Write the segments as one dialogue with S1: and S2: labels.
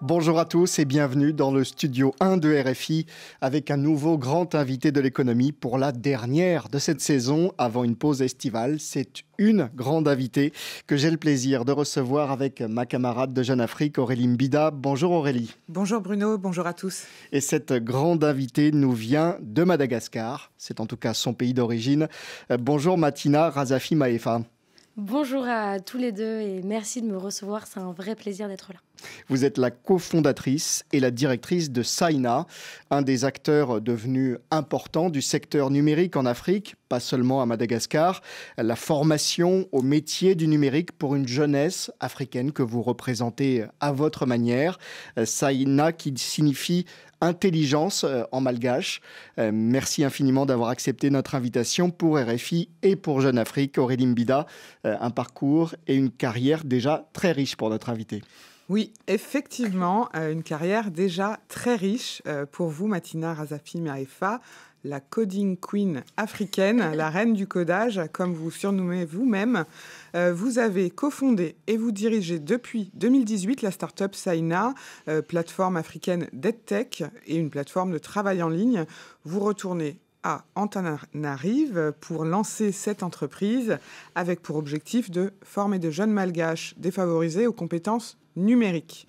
S1: Bonjour à tous et bienvenue dans le studio 1 de RFI avec un nouveau grand invité de l'économie pour la dernière de cette saison avant une pause estivale. C'est une grande invitée que j'ai le plaisir de recevoir avec ma camarade de Jeune Afrique, Aurélie Mbida. Bonjour Aurélie.
S2: Bonjour Bruno, bonjour à tous.
S1: Et cette grande invitée nous vient de Madagascar, c'est en tout cas son pays d'origine. Bonjour Matina Razafi Maefa.
S3: Bonjour à tous les deux et merci de me recevoir, c'est un vrai plaisir d'être là.
S1: Vous êtes la cofondatrice et la directrice de Saina, un des acteurs devenus importants du secteur numérique en Afrique, pas seulement à Madagascar. La formation au métier du numérique pour une jeunesse africaine que vous représentez à votre manière. Saina qui signifie intelligence en malgache. Merci infiniment d'avoir accepté notre invitation pour RFI et pour Jeune Afrique. Aurélie Mbida, un parcours et une carrière déjà très riche pour notre invité.
S2: Oui, effectivement, une carrière déjà très riche pour vous, Matina Razafi Maefa, la coding queen africaine, la reine du codage, comme vous surnommez vous-même. Vous avez cofondé et vous dirigez depuis 2018 la start-up Saina, plateforme africaine d'EdTech et une plateforme de travail en ligne. Vous retournez à Antananarive pour lancer cette entreprise avec pour objectif de former de jeunes malgaches défavorisés aux compétences numériques.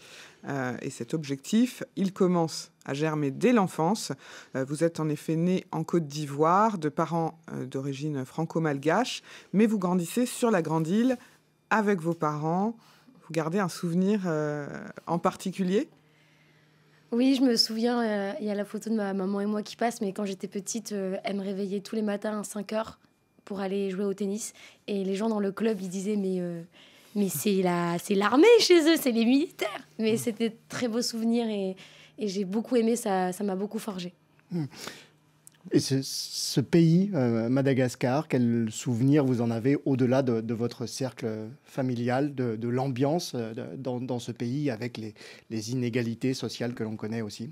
S2: Et cet objectif, il commence à germer dès l'enfance. Vous êtes en effet né en Côte d'Ivoire, de parents d'origine franco-malgache, mais vous grandissez sur la Grande Île avec vos parents. Vous gardez un souvenir en particulier ?
S3: Oui, je me souviens, il y a la photo de ma maman et moi qui passe, mais quand j'étais petite, elle me réveillait tous les matins à 5 heures pour aller jouer au tennis. Et les gens dans le club, ils disaient, mais c'est l'armée chez eux, c'est les militaires. Mais c'était très beau souvenir et j'ai beaucoup aimé, ça m'a beaucoup forgé.
S1: Et ce pays, Madagascar, quel souvenir vous en avez au-delà de votre cercle familial, de l'ambiance dans ce pays avec les inégalités sociales que l'on connaît aussi ?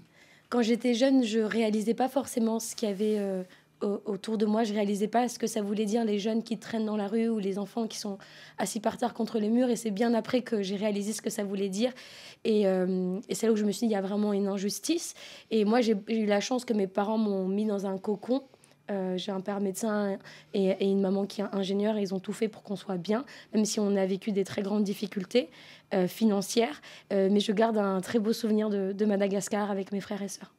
S3: Quand j'étais jeune, je ne réalisais pas forcément ce qu'il y avait autour de moi. Je ne réalisais pas ce que ça voulait dire les jeunes qui traînent dans la rue ou les enfants qui sont assis par terre contre les murs. Et c'est bien après que j'ai réalisé ce que ça voulait dire. Et c'est là où je me suis dit, il y a vraiment une injustice. Et moi, j'ai eu la chance que mes parents m'ont mis dans un cocon. J'ai un père médecin et une maman qui est ingénieure. Et ils ont tout fait pour qu'on soit bien, même si on a vécu des très grandes difficultés financières. Mais je garde un très beau souvenir de Madagascar avec mes frères et sœurs.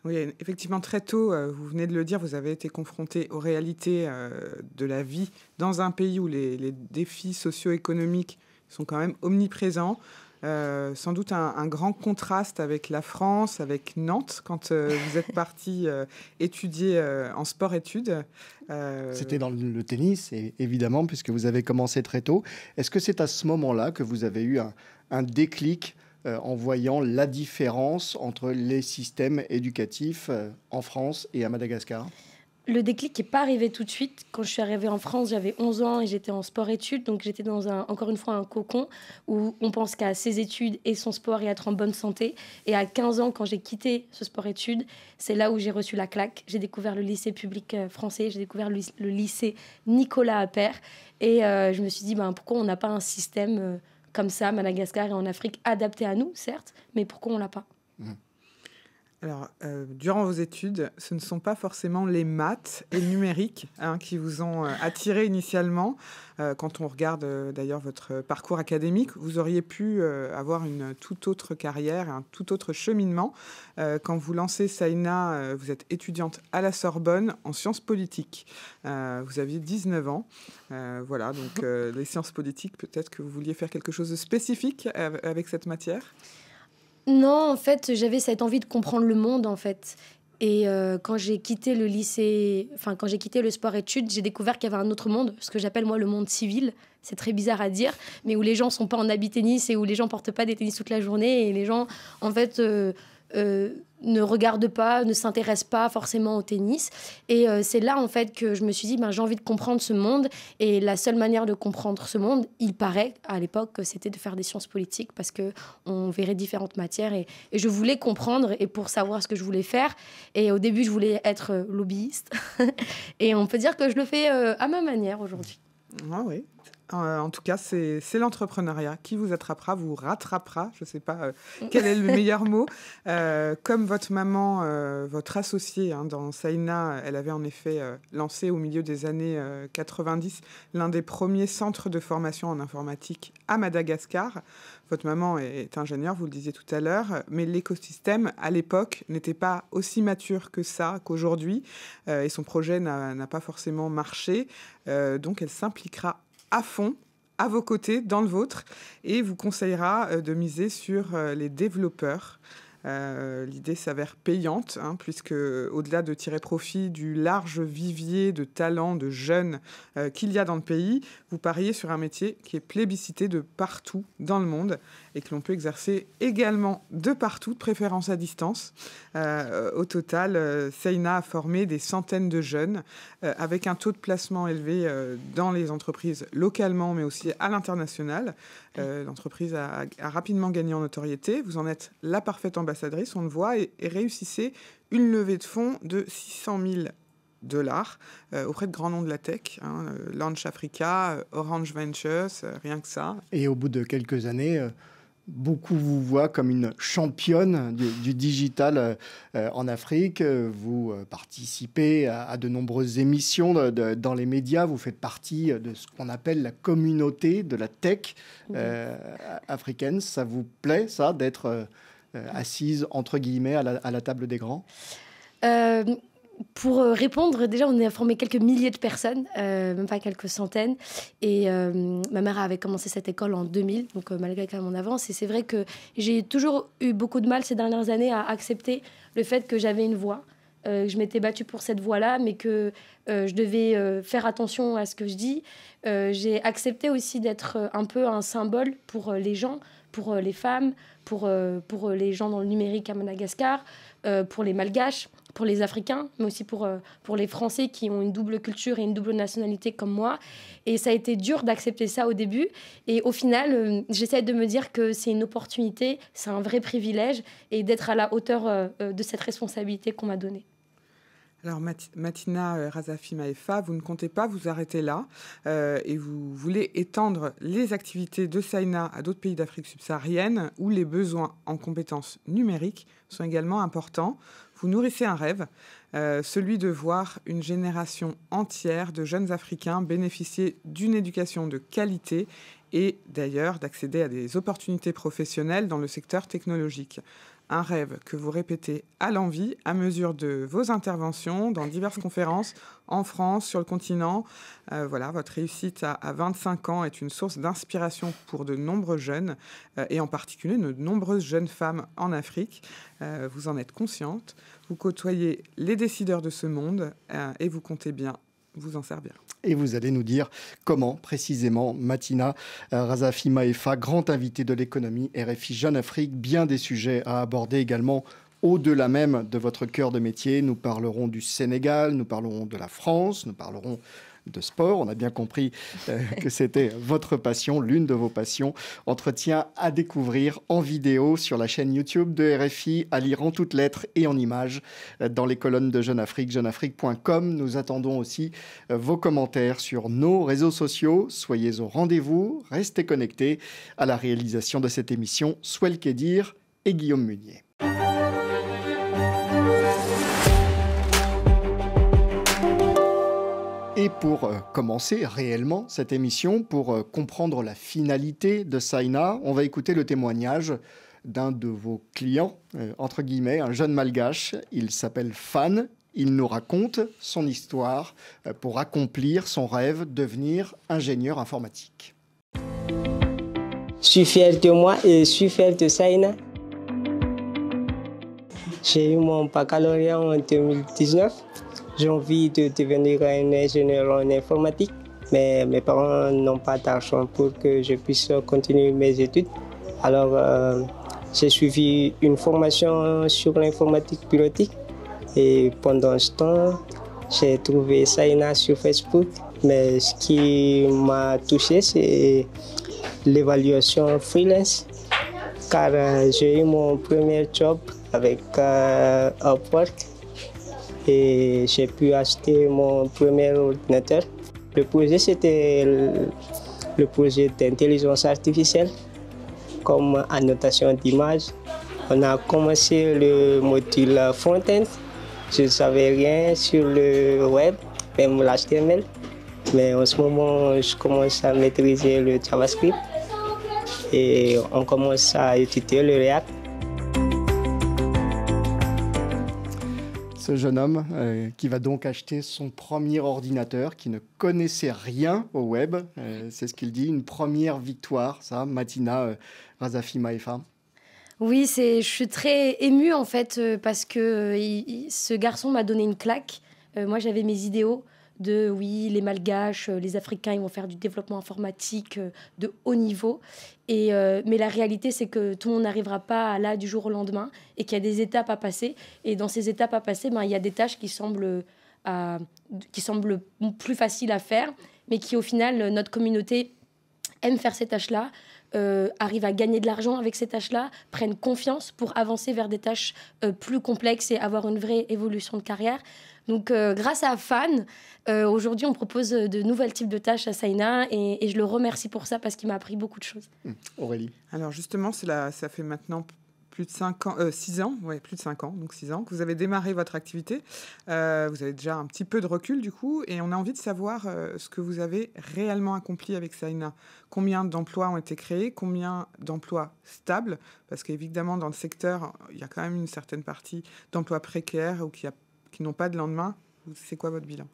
S2: Oui, effectivement, très tôt, vous venez de le dire, vous avez été confronté aux réalités de la vie dans un pays où les défis socio-économiques sont quand même omniprésents. Sans doute un grand contraste avec la France, avec Nantes, quand vous êtes parti étudier en sport-études.
S1: C'était dans le tennis, évidemment, puisque vous avez commencé très tôt. Est-ce que c'est à ce moment-là que vous avez eu un déclic en voyant la différence entre les systèmes éducatifs en France et à Madagascar ?
S3: Le déclic n'est pas arrivé tout de suite. Quand je suis arrivée en France, j'avais 11 ans et j'étais en sport-études. Donc j'étais dans encore une fois un cocon où on pense qu'à ses études et son sport et être en bonne santé. Et à 15 ans, quand j'ai quitté ce sport-études, c'est là où j'ai reçu la claque. J'ai découvert le lycée public français, j'ai découvert le lycée Nicolas Appert. Et je me suis dit, pourquoi on n'a pas un système comme ça, Madagascar et en Afrique, adapté à nous, certes, mais pourquoi on ne l'a pas ?
S2: Alors, durant vos études, ce ne sont pas forcément les maths et le numérique qui vous ont attiré initialement. Quand on regarde d'ailleurs votre parcours académique, vous auriez pu avoir une toute autre carrière, un tout autre cheminement. Quand vous lancez Saina, vous êtes étudiante à la Sorbonne en sciences politiques. Vous aviez 19 ans. Voilà, donc les sciences politiques, peut-être que vous vouliez faire quelque chose de spécifique avec cette matière ?
S3: Non, en fait, j'avais cette envie de comprendre le monde, en fait. Et quand j'ai quitté le lycée, quand j'ai quitté le sport-études, j'ai découvert qu'il y avait un autre monde, ce que j'appelle moi le monde civil. C'est très bizarre à dire, mais où les gens sont pas en habit tennis et où les gens portent pas des tennis toute la journée et les gens, en fait, ne regardent pas, ne s'intéressent pas forcément au tennis. Et c'est là, en fait, que je me suis dit, j'ai envie de comprendre ce monde. Et la seule manière de comprendre ce monde, il paraît, à l'époque, que c'était de faire des sciences politiques parce qu'on verrait différentes matières. Et je voulais comprendre et pour savoir ce que je voulais faire. Et au début, je voulais être lobbyiste. Et on peut dire que je le fais à ma manière aujourd'hui.
S2: Ah oui, En tout cas, c'est l'entrepreneuriat qui vous attrapera, vous rattrapera. Je ne sais pas quel est le meilleur mot. Comme votre maman, votre associée dans Saïna, elle avait en effet lancé au milieu des années 90 l'un des premiers centres de formation en informatique à Madagascar. Votre maman est ingénieure, vous le disiez tout à l'heure, mais l'écosystème, à l'époque, n'était pas aussi mature que ça, qu'aujourd'hui. Et son projet n'a pas forcément marché. Donc, elle s'impliquera à fond, à vos côtés, dans le vôtre, et vous conseillera de miser sur les développeurs. L'idée s'avère payante, puisque au-delà de tirer profit du large vivier de talents, de jeunes qu'il y a dans le pays, vous pariez sur un métier qui est plébiscité de partout dans le monde et que l'on peut exercer également de partout, de préférence à distance. Au total, Saïna a formé des centaines de jeunes avec un taux de placement élevé dans les entreprises localement, mais aussi à l'international. L'entreprise a rapidement gagné en notoriété. Vous en êtes la parfaite ambassadrice, on le voit, et réussissez une levée de fonds de $600 000 auprès de grands noms de la tech, Launch Africa, Orange Ventures, rien que ça.
S1: Et au bout de quelques années, beaucoup vous voient comme une championne du digital en Afrique. Vous participez à de nombreuses émissions dans les médias. Vous faites partie de ce qu'on appelle la communauté de la tech africaine. Ça vous plaît, ça, d'être assise, entre guillemets, à la table des grands?
S3: Pour répondre, déjà, on a formé quelques milliers de personnes, même pas quelques centaines. Et ma mère avait commencé cette école en 2000, donc malgré quand même mon avance. Et c'est vrai que j'ai toujours eu beaucoup de mal ces dernières années à accepter le fait que j'avais une voix. Je m'étais battue pour cette voix-là, mais que je devais faire attention à ce que je dis. J'ai accepté aussi d'être un peu un symbole pour les gens, pour les femmes, pour les gens dans le numérique à Madagascar, pour les Malgaches, pour les Africains, mais aussi pour les Français qui ont une double culture et une double nationalité comme moi. Et ça a été dur d'accepter ça au début. Et au final, j'essaie de me dire que c'est une opportunité, c'est un vrai privilège, et d'être à la hauteur de cette responsabilité qu'on m'a donnée.
S2: Alors, Matina Razafi Mahefa, vous ne comptez pas vous arrêter là et vous voulez étendre les activités de Saïna à d'autres pays d'Afrique subsaharienne où les besoins en compétences numériques sont également importants. Vous nourrissez un rêve, celui de voir une génération entière de jeunes Africains bénéficier d'une éducation de qualité et d'ailleurs d'accéder à des opportunités professionnelles dans le secteur technologique. Un rêve que vous répétez à l'envi à mesure de vos interventions dans diverses conférences en France, sur le continent. Voilà, votre réussite à 25 ans est une source d'inspiration pour de nombreux jeunes et en particulier de nombreuses jeunes femmes en Afrique. Vous en êtes consciente, vous côtoyez les décideurs de ce monde et vous comptez bien vous en servir.
S1: Et vous allez nous dire comment, précisément, Matina Razafi Mahefa, grande invitée de l'économie RFI Jeune Afrique, bien des sujets à aborder également au-delà même de votre cœur de métier. Nous parlerons du Sénégal, nous parlerons de la France, nous parlerons de sport. On a bien compris que c'était votre passion, l'une de vos passions. Entretien à découvrir en vidéo sur la chaîne YouTube de RFI, à lire en toutes lettres et en images dans les colonnes de Jeune Afrique, jeuneafrique.com. Nous attendons aussi vos commentaires sur nos réseaux sociaux. Soyez au rendez-vous, restez connectés à la réalisation de cette émission. Swell Kedir et Guillaume Munier. Et pour commencer réellement cette émission, pour comprendre la finalité de Saïna, on va écouter le témoignage d'un de vos clients, entre guillemets, un jeune malgache. Il s'appelle Fan. Il nous raconte son histoire pour accomplir son rêve, devenir ingénieur informatique.
S4: Je suis fier de moi et je suis fier de Saïna. J'ai eu mon baccalauréat en 2019. J'ai envie de devenir un ingénieur en informatique, mais mes parents n'ont pas d'argent pour que je puisse continuer mes études. Alors, j'ai suivi une formation sur l'informatique bureautique et pendant ce temps, j'ai trouvé Saïna sur Facebook. Mais ce qui m'a touché, c'est l'évaluation freelance, car j'ai eu mon premier job avec Upwork. Et j'ai pu acheter mon premier ordinateur. Le projet, c'était le projet d'intelligence artificielle comme annotation d'images. On a commencé le module front-end. Je ne savais rien sur le web, même l'HTML. Mais en ce moment, je commence à maîtriser le JavaScript et on commence à étudier le React.
S1: Ce jeune homme qui va donc acheter son premier ordinateur, qui ne connaissait rien au web, c'est ce qu'il dit, une première victoire, ça, Matina Razafi Maïfa.
S3: Oui, je suis très émue en fait parce que ce garçon m'a donné une claque. Moi, j'avais mes idéaux de oui, les Malgaches, les Africains, ils vont faire du développement informatique de haut niveau. Mais la réalité, c'est que tout le monde n'arrivera pas là du jour au lendemain et qu'il y a des étapes à passer. Et dans ces étapes à passer, il y a des tâches qui semblent plus faciles à faire, mais qui au final, notre communauté aime faire ces tâches-là, arrivent à gagner de l'argent avec ces tâches-là, prennent confiance pour avancer vers des tâches plus complexes et avoir une vraie évolution de carrière. Donc, grâce à Fan, aujourd'hui, on propose de nouvelles types de tâches à Saina et je le remercie pour ça parce qu'il m'a appris beaucoup de choses.
S1: Aurélie.
S2: Alors justement, ça fait maintenant plus de 6 ans, plus de 5 ans, donc 6 ans, que vous avez démarré votre activité. Vous avez déjà un petit peu de recul du coup, et on a envie de savoir ce que vous avez réellement accompli avec Saina. Combien d'emplois ont été créés, combien d'emplois stables, parce qu'évidemment dans le secteur, il y a quand même une certaine partie d'emplois précaires ou qui n'ont pas de lendemain. C'est quoi votre bilan ?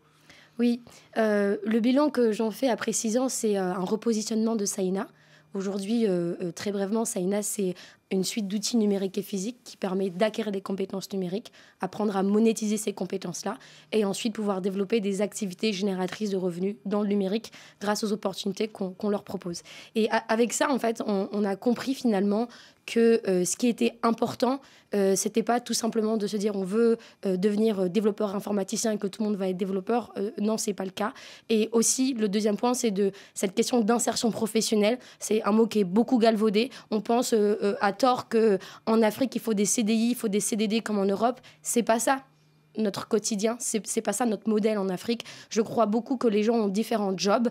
S3: Oui, le bilan que j'en fais après 6 ans, c'est un repositionnement de Saina. Aujourd'hui, très brièvement, Saina, c'est une suite d'outils numériques et physiques qui permet d'acquérir des compétences numériques, apprendre à monétiser ces compétences-là et ensuite pouvoir développer des activités génératrices de revenus dans le numérique grâce aux opportunités qu'on leur propose. Et avec ça, en fait, on a compris finalement que ce qui était important, c'était pas tout simplement de se dire on veut devenir développeur informaticien et que tout le monde va être développeur. Non, c'est pas le cas. Et aussi, le deuxième point, c'est cette question d'insertion professionnelle. C'est un mot qui est beaucoup galvaudé. On pense à tort qu'en Afrique, il faut des CDI, il faut des CDD comme en Europe. C'est pas ça notre quotidien, c'est pas ça notre modèle en Afrique. Je crois beaucoup que les gens ont différents jobs.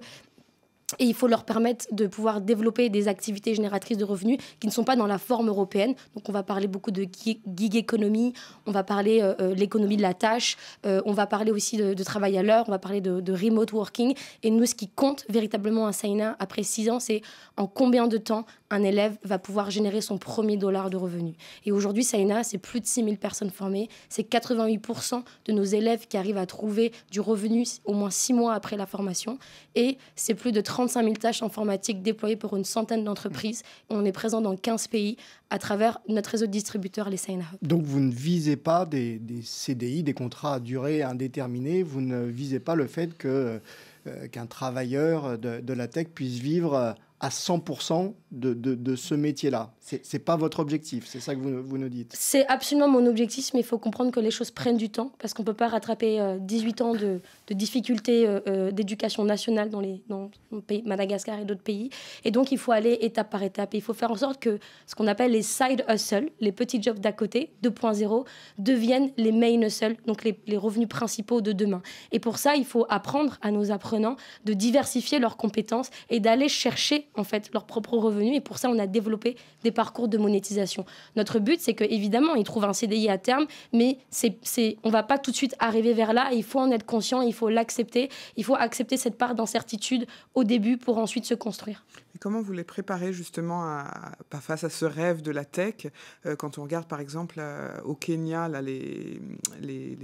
S3: Et il faut leur permettre de pouvoir développer des activités génératrices de revenus qui ne sont pas dans la forme européenne. Donc, on va parler beaucoup de gig economy, on va parler l'économie de la tâche, on va parler aussi de travail à l'heure, on va parler de remote working. Et nous, ce qui compte véritablement à Saina, après 6 ans, c'est en combien de temps un élève va pouvoir générer son premier dollar de revenus. Et aujourd'hui, Saina, c'est plus de 6 000 personnes formées. C'est 88% de nos élèves qui arrivent à trouver du revenu au moins 6 mois après la formation. Et c'est plus de 35 000 tâches informatiques déployées pour une centaine d'entreprises. On est présent dans 15 pays à travers notre réseau de distributeurs, les Saina Hub.
S1: Donc, vous ne visez pas des CDI, des contrats à durée indéterminée. Vous ne visez pas le fait qu'un travailleur de la tech puisse vivre à 100% de ce métier-là. C'est pas votre objectif, c'est ça que vous nous dites.
S3: C'est absolument mon objectif, mais il faut comprendre que les choses prennent du temps, parce qu'on ne peut pas rattraper 18 ans de difficultés d'éducation nationale dans le pays, Madagascar et d'autres pays. Et donc, il faut aller étape par étape. Et il faut faire en sorte que ce qu'on appelle les side hustles, les petits jobs d'à côté, 2.0, deviennent les main hustles, donc les revenus principaux de demain. Et pour ça, il faut apprendre à nos apprenants de diversifier leurs compétences et d'aller chercher en fait leurs propres revenus. Et pour ça, on a développé des parcours de monétisation. Notre but, c'est qu'évidemment, ils trouvent un CDI à terme, mais on ne va pas tout de suite arriver vers là. Il faut en être conscient, il faut l'accepter. Il faut accepter cette part d'incertitude au début pour ensuite se construire.
S2: Et comment vous les préparez justement face à ce rêve de la tech quand on regarde par exemple au Kenya là, les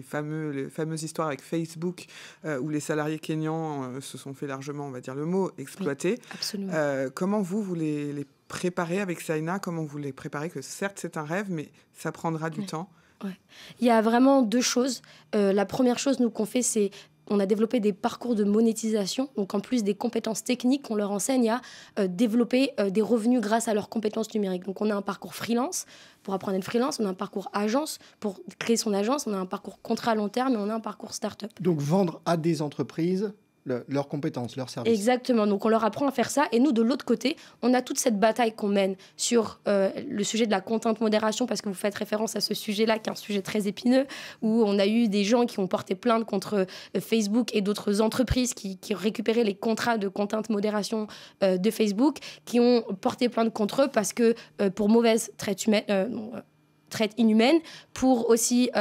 S2: fameuses histoires avec Facebook où les salariés kenyans se sont fait largement, on va dire le mot, exploiter.
S3: Oui, absolument.
S2: Comment vous les préparez avec Saina? Comment vous les préparez que certes c'est un rêve mais ça prendra du temps?
S3: Ouais. Il y a vraiment 2 choses. La première chose qu'on fait, c'est on a développé des parcours de monétisation. Donc, en plus des compétences techniques, on leur enseigne à développer des revenus grâce à leurs compétences numériques. Donc, on a un parcours freelance pour apprendre à être freelance. On a un parcours agence pour créer son agence. On a un parcours contrat à long terme et on a un parcours start-up.
S1: Donc, vendre à des entreprises leurs compétences, leurs services.
S3: Exactement, donc on leur apprend à faire ça. Et nous, de l'autre côté, on a toute cette bataille qu'on mène sur le sujet de la content modération, parce que vous faites référence à ce sujet-là, qui est un sujet très épineux, où on a eu des gens qui ont porté plainte contre Facebook et d'autres entreprises qui ont récupéré les contrats de content modération de Facebook, qui ont porté plainte contre eux parce que pour mauvaise traite inhumaine, pour aussi...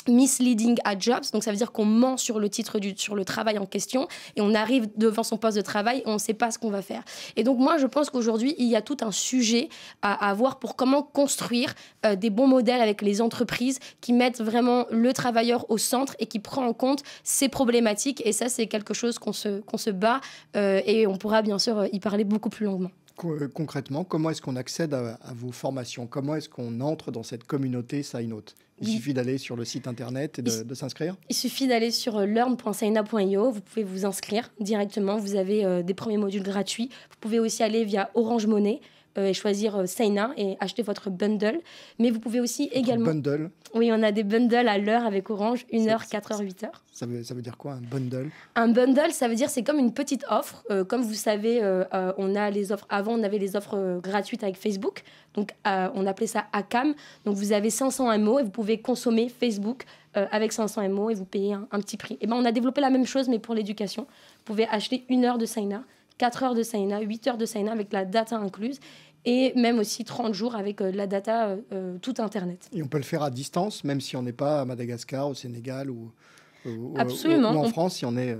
S3: misleading at jobs, donc ça veut dire qu'on ment sur le titre sur le travail en question et on arrive devant son poste de travail et on ne sait pas ce qu'on va faire. Et donc moi je pense qu'aujourd'hui il y a tout un sujet à voir pour comment construire des bons modèles avec les entreprises qui mettent vraiment le travailleur au centre et qui prend en compte ces problématiques, et ça c'est quelque chose qu'on se bat et on pourra bien sûr y parler beaucoup plus longuement.
S1: Concrètement, comment est-ce qu'on accède à vos formations? Comment est-ce qu'on entre dans cette communauté SciNote? Il suffit d'aller sur le site internet et de s'inscrire?
S3: Il suffit d'aller sur learn.sciina.io. Vous pouvez vous inscrire directement. Vous avez des premiers modules gratuits. Vous pouvez aussi aller via Orange Money et choisir Sciina et acheter votre bundle. Mais vous pouvez aussi également...
S1: Bundle?
S3: Oui, on a des bundles à l'heure avec Orange, 1h, 4h, 8h.
S1: Ça veut dire quoi, un bundle? Un
S3: bundle, ça veut dire c'est comme une petite offre. Comme vous savez, on a les offres... Avant, on avait les offres gratuites avec Facebook. Donc, on appelait ça ACAM. Donc, vous avez 500 MO et vous pouvez consommer Facebook avec 500 MO et vous payez un petit prix. Et ben, on a développé la même chose, mais pour l'éducation. Vous pouvez acheter 1 heure de Sciina, 4 heures de Sciina, 8 heures de Sciina avec la data incluse, et même aussi 30 jours avec la data tout Internet.
S1: Et on peut le faire à distance, même si on n'est pas à Madagascar, au Sénégal ou
S3: Absolument.
S1: Ou en France, si on est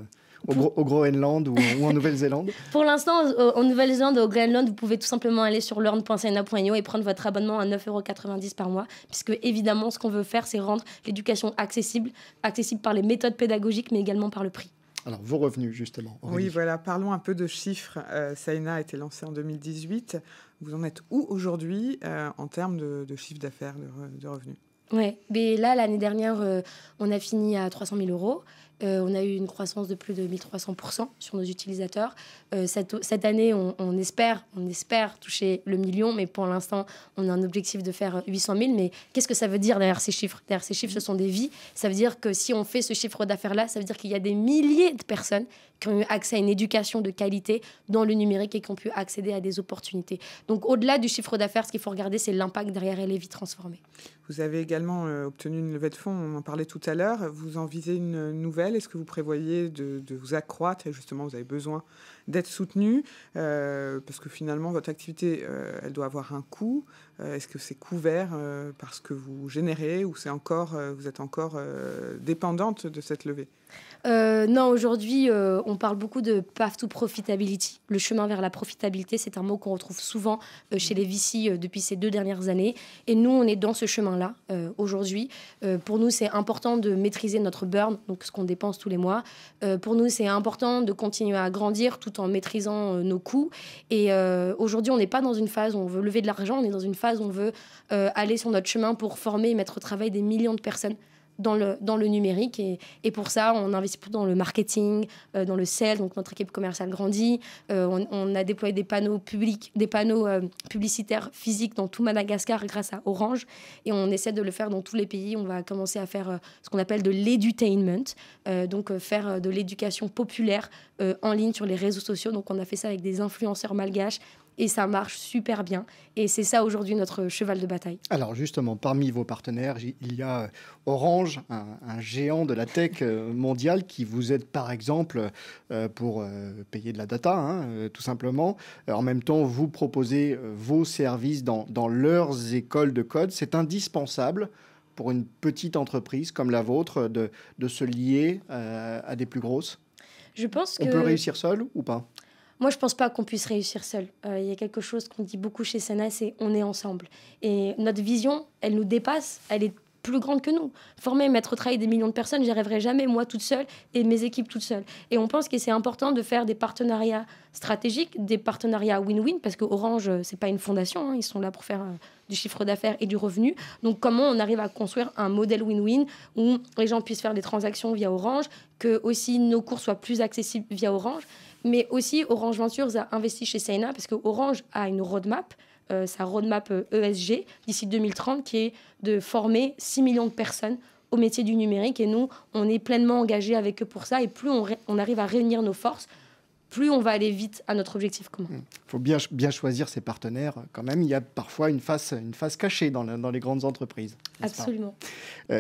S1: au Groenland ou en Nouvelle-Zélande.
S3: Pour l'instant, en Nouvelle-Zélande, au Groenland, vous pouvez tout simplement aller sur learn.sciina.io et prendre votre abonnement à 9,90 € par mois, puisque évidemment, ce qu'on veut faire, c'est rendre l'éducation accessible par les méthodes pédagogiques, mais également par le prix.
S1: Alors, vos revenus, justement.
S2: Aurélie. Oui, voilà, parlons un peu de chiffres. Sciina a été lancé en 2018. Vous en êtes où aujourd'hui en termes de chiffre d'affaires, de revenus?
S3: Oui, mais là, l'année dernière, on a fini à 300 000 €. On a eu une croissance de plus de 1300% sur nos utilisateurs. Cette année, on espère toucher le million, mais pour l'instant, on a un objectif de faire 800 000. Mais qu'est-ce que ça veut dire derrière ces chiffres? Derrière ces chiffres, ce sont des vies. Ça veut dire que si on fait ce chiffre d'affaires-là, ça veut dire qu'il y a des milliers de personnes qui ont eu accès à une éducation de qualité dans le numérique et qui ont pu accéder à des opportunités. Donc, au-delà du chiffre d'affaires, ce qu'il faut regarder, c'est l'impact derrière et les vies transformées.
S2: Vous avez également obtenu une levée de fonds, on en parlait tout à l'heure. Vous en visez une nouvelle? Est-ce que vous prévoyez de vous accroître? Et justement, vous avez besoin d'être soutenu parce que finalement, votre activité, elle doit avoir un coût. Est-ce que c'est couvert par ce que vous générez ou vous êtes encore dépendante de cette levée?
S3: Non, aujourd'hui, on parle beaucoup de path to profitability. Le chemin vers la profitabilité, c'est un mot qu'on retrouve souvent chez les VC depuis ces 2 dernières années. Et nous, on est dans ce chemin-là aujourd'hui. Pour nous, c'est important de maîtriser notre burn, donc ce qu'on dépense tous les mois. Pour nous, c'est important de continuer à grandir tout en maîtrisant nos coûts. Et aujourd'hui, on n'est pas dans une phase où on veut lever de l'argent, on est dans une phase où on veut aller sur notre chemin pour former et mettre au travail des millions de personnes dans le numérique. Et pour ça, on investit dans le marketing, dans le sales, donc notre équipe commerciale grandit. On a déployé des panneaux publicitaires physiques dans tout Madagascar grâce à Orange. Et on essaie de le faire dans tous les pays. On va commencer à faire ce qu'on appelle de l'edutainment, donc faire de l'éducation populaire en ligne sur les réseaux sociaux. Donc on a fait ça avec des influenceurs malgaches. Et ça marche super bien. Et c'est ça aujourd'hui notre cheval de bataille.
S1: Alors justement, parmi vos partenaires, il y a Orange, un géant de la tech mondiale qui vous aide par exemple pour payer de la data, tout simplement. En même temps, vous proposez vos services dans leurs écoles de code. C'est indispensable pour une petite entreprise comme la vôtre de se lier à des plus grosses.
S3: Je pense que...
S1: On peut réussir seul ou pas?
S3: Moi, je ne pense pas qu'on puisse réussir seul. Il y a quelque chose qu'on dit beaucoup chez Sciina, c'est on est ensemble. Et notre vision, elle nous dépasse, elle est plus grande que nous. Former, mettre au travail des millions de personnes, j'y arriverai jamais, moi toute seule et mes équipes toutes seules. Et on pense que c'est important de faire des partenariats stratégiques, des partenariats win-win, parce que Orange, c'est pas une fondation, ils sont là pour faire du chiffre d'affaires et du revenu. Donc comment on arrive à construire un modèle win-win où les gens puissent faire des transactions via Orange, que aussi nos cours soient plus accessibles via Orange. Mais aussi, Orange Ventures a investi chez Sciina parce que Orange a une roadmap, sa roadmap ESG, d'ici 2030, qui est de former 6 millions de personnes au métier du numérique. Et nous, on est pleinement engagés avec eux pour ça. Et plus on arrive à réunir nos forces, plus on va aller vite à notre objectif commun.
S1: Il faut bien choisir ses partenaires. Quand même, il y a parfois une face cachée dans les grandes entreprises.
S3: Absolument.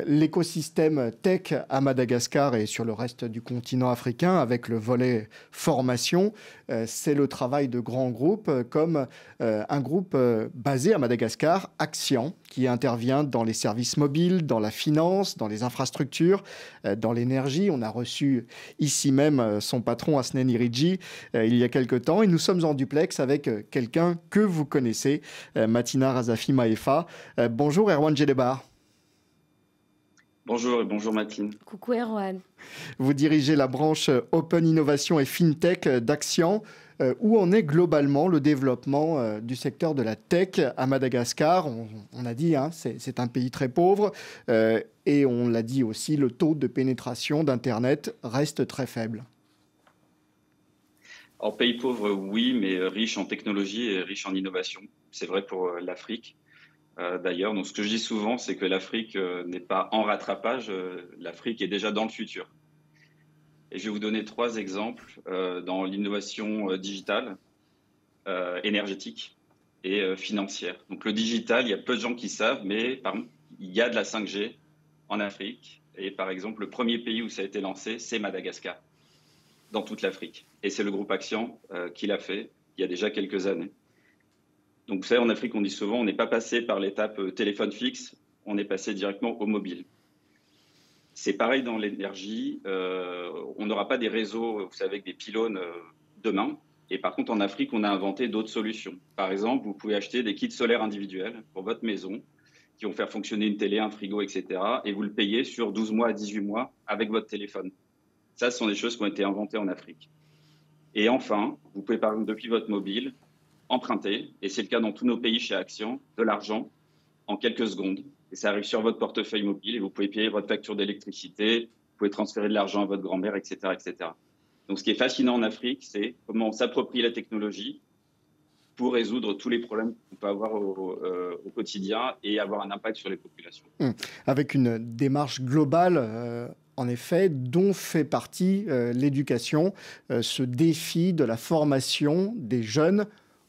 S1: L'écosystème tech à Madagascar et sur le reste du continent africain, avec le volet formation, c'est le travail de grands groupes comme un groupe basé à Madagascar, Axian, qui intervient dans les services mobiles, dans la finance, dans les infrastructures, dans l'énergie. On a reçu ici même son patron, Asnen Irigi, il y a quelque temps. Et nous sommes en duplex avec quelqu'un que vous connaissez, Matina Razafi Maefa. Bonjour Erwan Djelebar.
S5: Bonjour et bonjour Matine.
S3: Coucou Erwan.
S1: Vous dirigez la branche Open Innovation et FinTech d'Axian. Où en est globalement le développement du secteur de la tech à Madagascar? On a dit, c'est un pays très pauvre. Et on l'a dit aussi, le taux de pénétration d'Internet reste très faible.
S5: En pays pauvre, oui, mais riche en technologie et riche en innovation. C'est vrai pour l'Afrique. D'ailleurs, donc ce que je dis souvent, c'est que l'Afrique n'est pas en rattrapage. L'Afrique est déjà dans le futur. Et je vais vous donner 3 exemples dans l'innovation digitale, énergétique et financière. Donc le digital, il y a peu de gens qui savent, mais il y a de la 5G en Afrique. Et par exemple, le premier pays où ça a été lancé, c'est Madagascar, dans toute l'Afrique. Et c'est le groupe Axian qui l'a fait il y a déjà quelques années. Donc vous savez, en Afrique, on dit souvent, on n'est pas passé par l'étape téléphone fixe, on est passé directement au mobile. C'est pareil dans l'énergie. On n'aura pas des réseaux, vous savez, avec des pylônes demain. Et par contre, en Afrique, on a inventé d'autres solutions. Par exemple, vous pouvez acheter des kits solaires individuels pour votre maison qui vont faire fonctionner une télé, un frigo, etc. Et vous le payez sur 12 mois à 18 mois avec votre téléphone. Ça, ce sont des choses qui ont été inventées en Afrique. Et enfin, vous pouvez, par exemple, depuis votre mobile, emprunter, et c'est le cas dans tous nos pays chez Axian, de l'argent en quelques secondes. Et ça arrive sur votre portefeuille mobile et vous pouvez payer votre facture d'électricité, vous pouvez transférer de l'argent à votre grand-mère, etc., etc. Donc, ce qui est fascinant en Afrique, c'est comment on s'approprie la technologie pour résoudre tous les problèmes qu'on peut avoir au quotidien et avoir un impact sur les populations.
S1: Avec une démarche globale, en effet, dont fait partie l'éducation, ce défi de la formation des jeunes,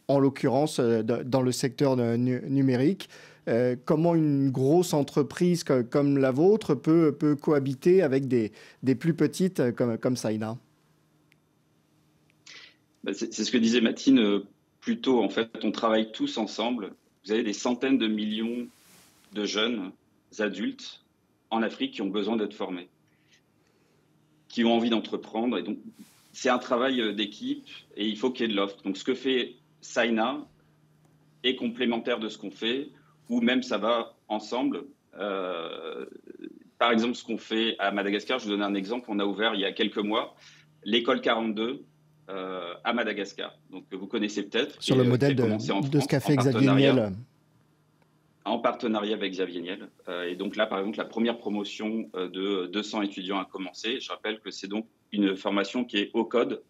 S1: en l'occurrence dans le secteur numérique. Comment une grosse entreprise comme la vôtre peut cohabiter avec des plus petites comme Saina?
S5: C'est ce que disait Matine plus tôt. En fait, on travaille tous ensemble. Vous avez des centaines de millions de jeunes adultes en Afrique qui ont besoin d'être formés, qui ont envie d'entreprendre. Et donc, c'est un travail d'équipe et il faut qu'il y ait de l'offre. Donc, ce que fait Saina est complémentaire de ce qu'on fait, ou même ça va ensemble. Par exemple, ce qu'on fait à Madagascar, je vous donne un exemple, on a ouvert il y a quelques mois l'école 42 à Madagascar. Donc vous connaissez peut-être.
S1: Sur le modèle de ce qu'a fait Xavier Niel.
S5: En partenariat avec Xavier Niel. Et donc là, par exemple, la première promotion de 200 étudiants a commencé. Je rappelle que c'est donc une formation qui est au code,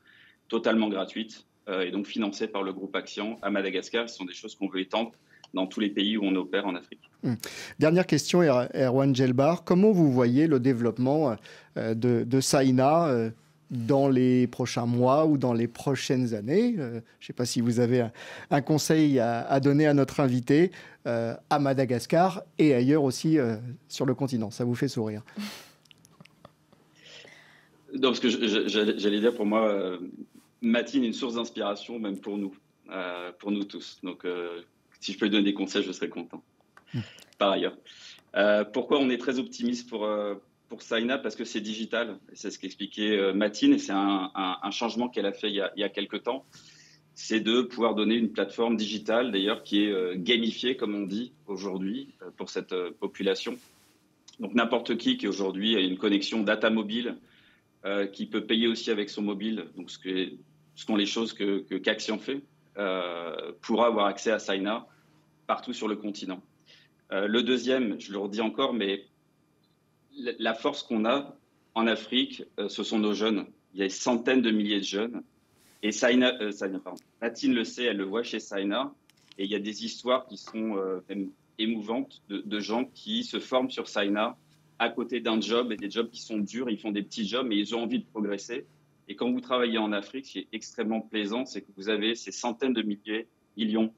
S5: totalement gratuite, et donc financée par le groupe Axian à Madagascar. Ce sont des choses qu'on veut étendre dans tous les pays où on opère en Afrique.
S1: Dernière question, Erwan Djelebar. Comment vous voyez le développement de Saina dans les prochains mois ou dans les prochaines années? Je ne sais pas si vous avez un conseil à donner à notre invité à Madagascar et ailleurs aussi sur le continent. Ça vous fait sourire?
S5: Non, parce que j'allais dire, pour moi, Matine est une source d'inspiration, même pour nous tous. Donc, si je peux lui donner des conseils, je serais content. Par ailleurs. Pourquoi on est très optimiste pour Saina? Parce que c'est digital. C'est ce qu'expliquait Matine. Et c'est un changement qu'elle a fait il y a quelques temps. C'est de pouvoir donner une plateforme digitale, d'ailleurs, qui est gamifiée, comme on dit aujourd'hui, pour cette population. Donc, n'importe qui aujourd'hui a une connexion data mobile, qui peut payer aussi avec son mobile, donc ce sont les choses qu'Axian fait, pourra avoir accès à Saina partout sur le continent. Le deuxième, je le redis encore, mais la force qu'on a en Afrique, ce sont nos jeunes. Il y a des centaines de milliers de jeunes. Et Matine le sait, elle le voit chez Saina. Et il y a des histoires qui sont même émouvantes de gens qui se forment sur Saina à côté d'un job, et des jobs qui sont durs, ils font des petits jobs, mais ils ont envie de progresser. Et quand vous travaillez en Afrique, ce qui est extrêmement plaisant, c'est que vous avez ces centaines de millions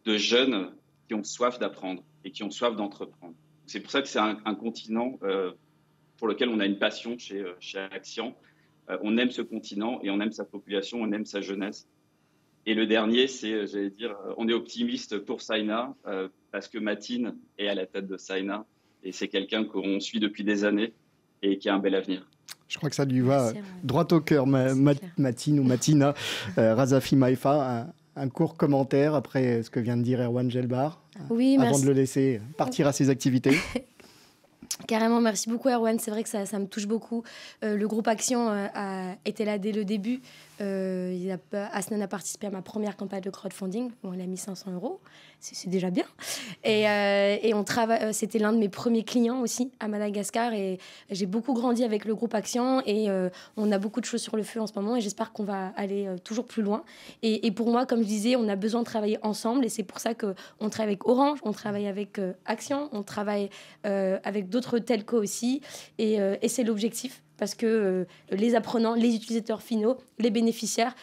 S5: de jeunes qui ont soif d'apprendre et qui ont soif d'entreprendre. C'est pour ça que c'est un continent pour lequel on a une passion chez Action. On aime ce continent et on aime sa population, on aime sa jeunesse. Et le dernier, c'est, j'allais dire, on est optimiste pour Saina parce que Matine est à la tête de Saina et c'est quelqu'un qu'on suit depuis des années et qui a un bel avenir.
S1: Je crois que ça lui va droit au cœur, Matine ou Matina. Razafi Maïfa, un court commentaire après ce que vient de dire Erwan Gelbar, avant de le laisser partir à ses activités.
S3: Carrément, merci beaucoup Erwan, c'est vrai que ça me touche beaucoup. Le groupe Action a été là dès le début. Asnan a participé à ma première campagne de crowdfunding, où on a mis 500 €, c'est déjà bien. Et on travaille, c'était l'un de mes premiers clients aussi à Madagascar, et j'ai beaucoup grandi avec le groupe Action, et on a beaucoup de choses sur le feu en ce moment, et j'espère qu'on va aller toujours plus loin. Et pour moi, comme je disais, on a besoin de travailler ensemble, et c'est pour ça qu'on travaille avec Orange, on travaille avec Action, on travaille avec d'autres telcos aussi, et c'est l'objectif. Parce que les apprenants, les utilisateurs finaux, les bénéficiaires,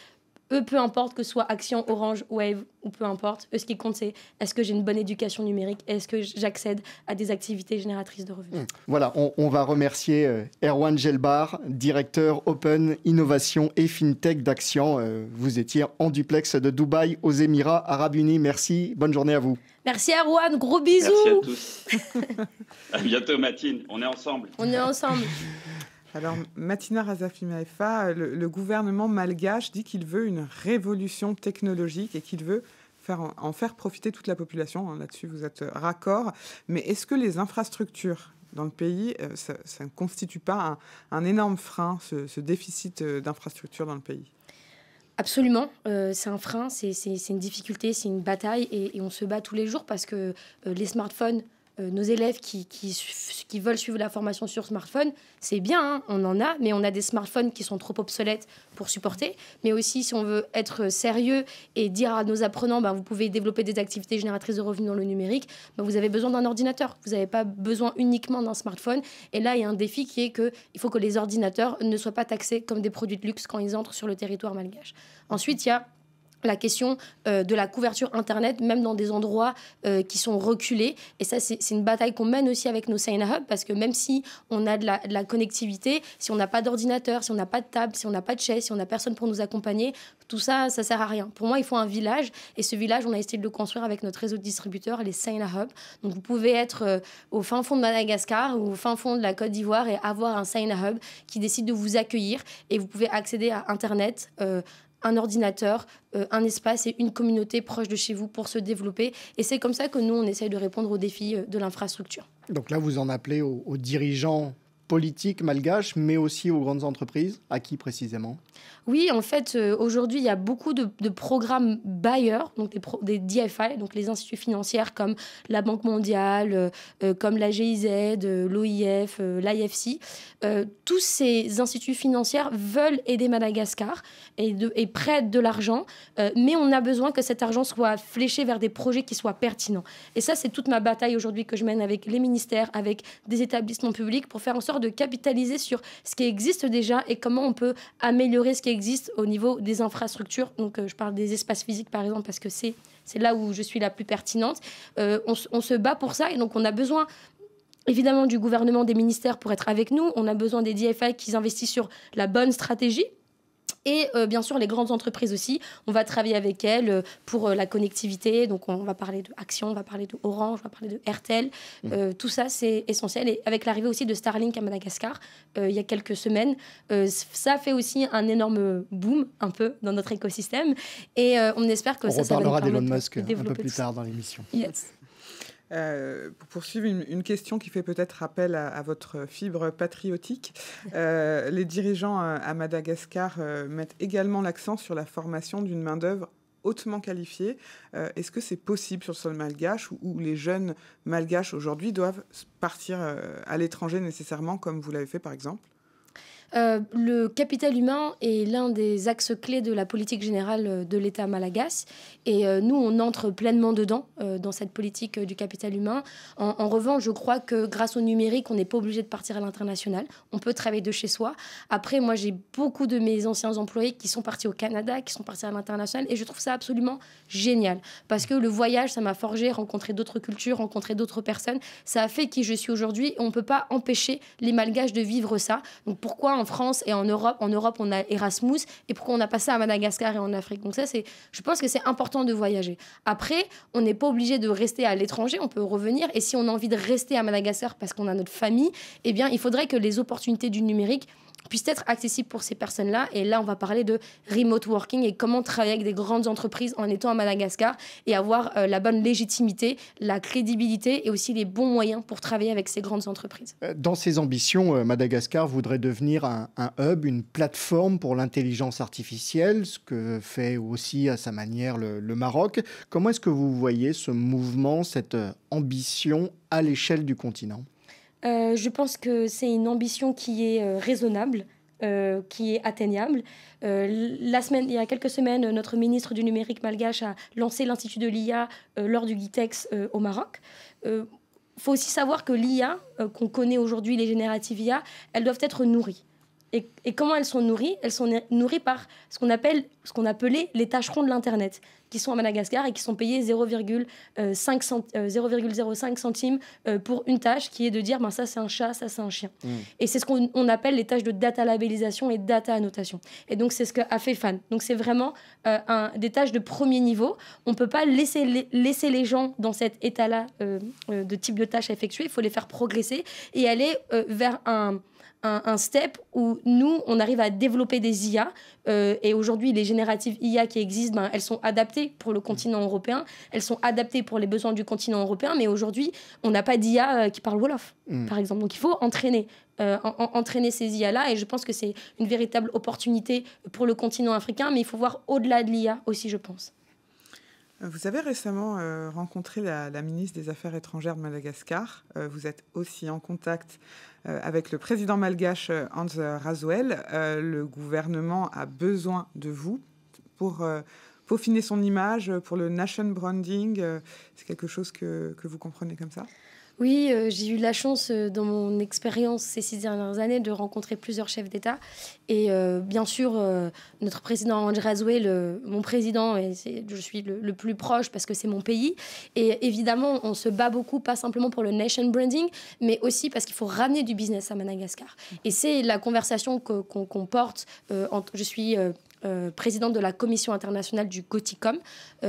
S3: eux, peu importe que ce soit Action, Orange, Wave ou peu importe, eux, ce qui compte, c'est est-ce que j'ai une bonne éducation numérique, est-ce que j'accède à des activités génératrices de revenus.
S1: Voilà, on va remercier Erwan Gelbar, directeur Open, Innovation et FinTech d'Action. Vous étiez en duplex de Dubaï aux Émirats Arabes Unis. Merci, bonne journée à vous.
S3: Merci Erwan, gros bisous.
S5: Merci à tous. À bientôt Matine, on est ensemble.
S3: On est ensemble.
S2: Alors, Matina Razafi Maïfa, le gouvernement malgache dit qu'il veut une révolution technologique et qu'il veut en faire profiter toute la population. Là-dessus, vous êtes raccord. Mais est-ce que les infrastructures dans le pays, ça ne constitue pas un énorme frein, ce déficit d'infrastructures dans le pays ?
S3: Absolument, c'est un frein, c'est une difficulté, c'est une bataille, et on se bat tous les jours parce que les smartphones, nos élèves qui veulent suivre la formation sur smartphone, c'est bien, hein, on en a, mais on a des smartphones qui sont trop obsolètes pour supporter. Mais aussi, si on veut être sérieux et dire à nos apprenants, vous pouvez développer des activités génératrices de revenus dans le numérique, vous avez besoin d'un ordinateur. Vous n'avez pas besoin uniquement d'un smartphone. Et là, il y a un défi qui est qu'il faut que les ordinateurs ne soient pas taxés comme des produits de luxe quand ils entrent sur le territoire malgache. Ensuite, il y a la question de la couverture Internet, même dans des endroits qui sont reculés. Et ça, c'est une bataille qu'on mène aussi avec nos Saina Hub, parce que même si on a de la connectivité, si on n'a pas d'ordinateur, si on n'a pas de table, si on n'a pas de chaise, si on n'a personne pour nous accompagner, tout ça, ça sert à rien. Pour moi, il faut un village. Et ce village, on a essayé de le construire avec notre réseau de distributeurs, les Saina Hub. Donc, vous pouvez être au fin fond de Madagascar ou au fin fond de la Côte d'Ivoire et avoir un Saina Hub qui décide de vous accueillir. Et vous pouvez accéder à Internet, un ordinateur, un espace et une communauté proche de chez vous pour se développer. Et c'est comme ça que nous, on essaye de répondre aux défis de l'infrastructure.
S1: Donc là, vous en appelez aux dirigeants politiques malgaches, mais aussi aux grandes entreprises. À qui précisément ?
S3: Oui, en fait, aujourd'hui, il y a beaucoup de programmes bailleurs, donc des DFI, donc les instituts financiers comme la Banque mondiale, comme la GIZ, l'OIF, l'IFC. Tous ces instituts financiers veulent aider Madagascar et prêtent de l'argent, mais on a besoin que cet argent soit fléché vers des projets qui soient pertinents. Et ça, c'est toute ma bataille aujourd'hui que je mène avec les ministères, avec des établissements publics, pour faire en sorte de capitaliser sur ce qui existe déjà et comment on peut améliorer ce qui existe au niveau des infrastructures. Donc, je parle des espaces physiques, par exemple, parce que c'est là où je suis la plus pertinente. On se bat pour ça, et donc on a besoin évidemment du gouvernement, des ministères pour être avec nous. On a besoin des DFI qui investissent sur la bonne stratégie. Et bien sûr, les grandes entreprises aussi. On va travailler avec elles pour la connectivité. Donc, on va parler de Action, on va parler de Orange, on va parler de RTL. Tout ça, c'est essentiel. Et avec l'arrivée aussi de Starlink à Madagascar, il y a quelques semaines, ça fait aussi un énorme boom, un peu, dans notre écosystème. Et on espère que ça va nous permettre
S1: d'Elon Musk un peu plus tard dans l'émission.
S3: Yes.
S2: Pour poursuivre, une question qui fait peut-être appel à votre fibre patriotique. Les dirigeants à Madagascar mettent également l'accent sur la formation d'une main-d'œuvre hautement qualifiée. Est-ce que c'est possible sur le sol malgache, où les jeunes malgaches aujourd'hui doivent partir à l'étranger nécessairement, comme vous l'avez fait par exemple ?
S3: Le capital humain est l'un des axes clés de la politique générale de l'État malagasy. Et nous, on entre pleinement dedans, dans cette politique du capital humain. En revanche, je crois que grâce au numérique, on n'est pas obligé de partir à l'international. On peut travailler de chez soi. Après, moi, j'ai beaucoup de mes anciens employés qui sont partis au Canada, qui sont partis à l'international. Et je trouve ça absolument génial. Parce que le voyage, ça m'a forgé, rencontrer d'autres cultures, rencontrer d'autres personnes. Ça a fait qui je suis aujourd'hui. Et on ne peut pas empêcher les Malgaches de vivre ça. Donc pourquoi en France et en Europe, on a Erasmus, et pourquoi on n'a pas ça à Madagascar et en Afrique? Donc ça, je pense que c'est important de voyager. Après, on n'est pas obligé de rester à l'étranger, on peut revenir. Et si on a envie de rester à Madagascar parce qu'on a notre famille, eh bien, il faudrait que les opportunités du numérique puissent être accessibles pour ces personnes-là. Et là, on va parler de remote working et comment travailler avec des grandes entreprises en étant à Madagascar et avoir la bonne légitimité, la crédibilité et aussi les bons moyens pour travailler avec ces grandes entreprises.
S1: Dans ses ambitions, Madagascar voudrait devenir un hub, une plateforme pour l'intelligence artificielle, ce que fait aussi à sa manière le Maroc. Comment est-ce que vous voyez ce mouvement, cette ambition à l'échelle du continent ?
S3: Je pense que c'est une ambition qui est raisonnable, qui est atteignable. Il y a quelques semaines, notre ministre du numérique malgache a lancé l'Institut de l'IA lors du GITEX au Maroc. Faut aussi savoir que l'IA, qu'on connaît aujourd'hui, les génératives IA, elles doivent être nourries. Et comment elles sont nourries? Elles sont nourries par ce qu'on appelait les tâcherons de l'Internet, qui sont à Madagascar et qui sont payés 0,05 centimes pour une tâche qui est de dire ça c'est un chat, ça c'est un chien. Et c'est ce qu'on appelle les tâches de data labellisation et data annotation. Et donc c'est ce qu'a fait FAN. Donc c'est vraiment des tâches de premier niveau. On ne peut pas laisser les gens dans cet état-là de type de tâches à effectuer. Il faut les faire progresser et aller vers un step où nous, on arrive à développer des IA. Et aujourd'hui, les génératives IA qui existent, elles sont adaptées pour le continent européen. Elles sont adaptées pour les besoins du continent européen. Mais aujourd'hui, on n'a pas d'IA qui parle Wolof, par exemple. Donc, il faut entraîner ces IA-là. Et je pense que c'est une véritable opportunité pour le continent africain. Mais il faut voir au-delà de l'IA aussi, je pense.
S2: Vous avez récemment rencontré la ministre des Affaires étrangères de Madagascar. Vous êtes aussi en contact avec le président malgache Hans Rasuel. Le gouvernement a besoin de vous pour peaufiner son image, pour le nation branding. C'est quelque chose que vous comprenez comme ça ?
S3: Oui, j'ai eu la chance dans mon expérience ces 6 dernières années de rencontrer plusieurs chefs d'État. Et bien sûr, notre président Hans Rasuel, mon président, et je suis le plus proche parce que c'est mon pays. Et évidemment, on se bat beaucoup, pas simplement pour le nation branding, mais aussi parce qu'il faut ramener du business à Madagascar. Et c'est la conversation qu'on porte. Je suis présidente de la commission internationale du GOTICOM.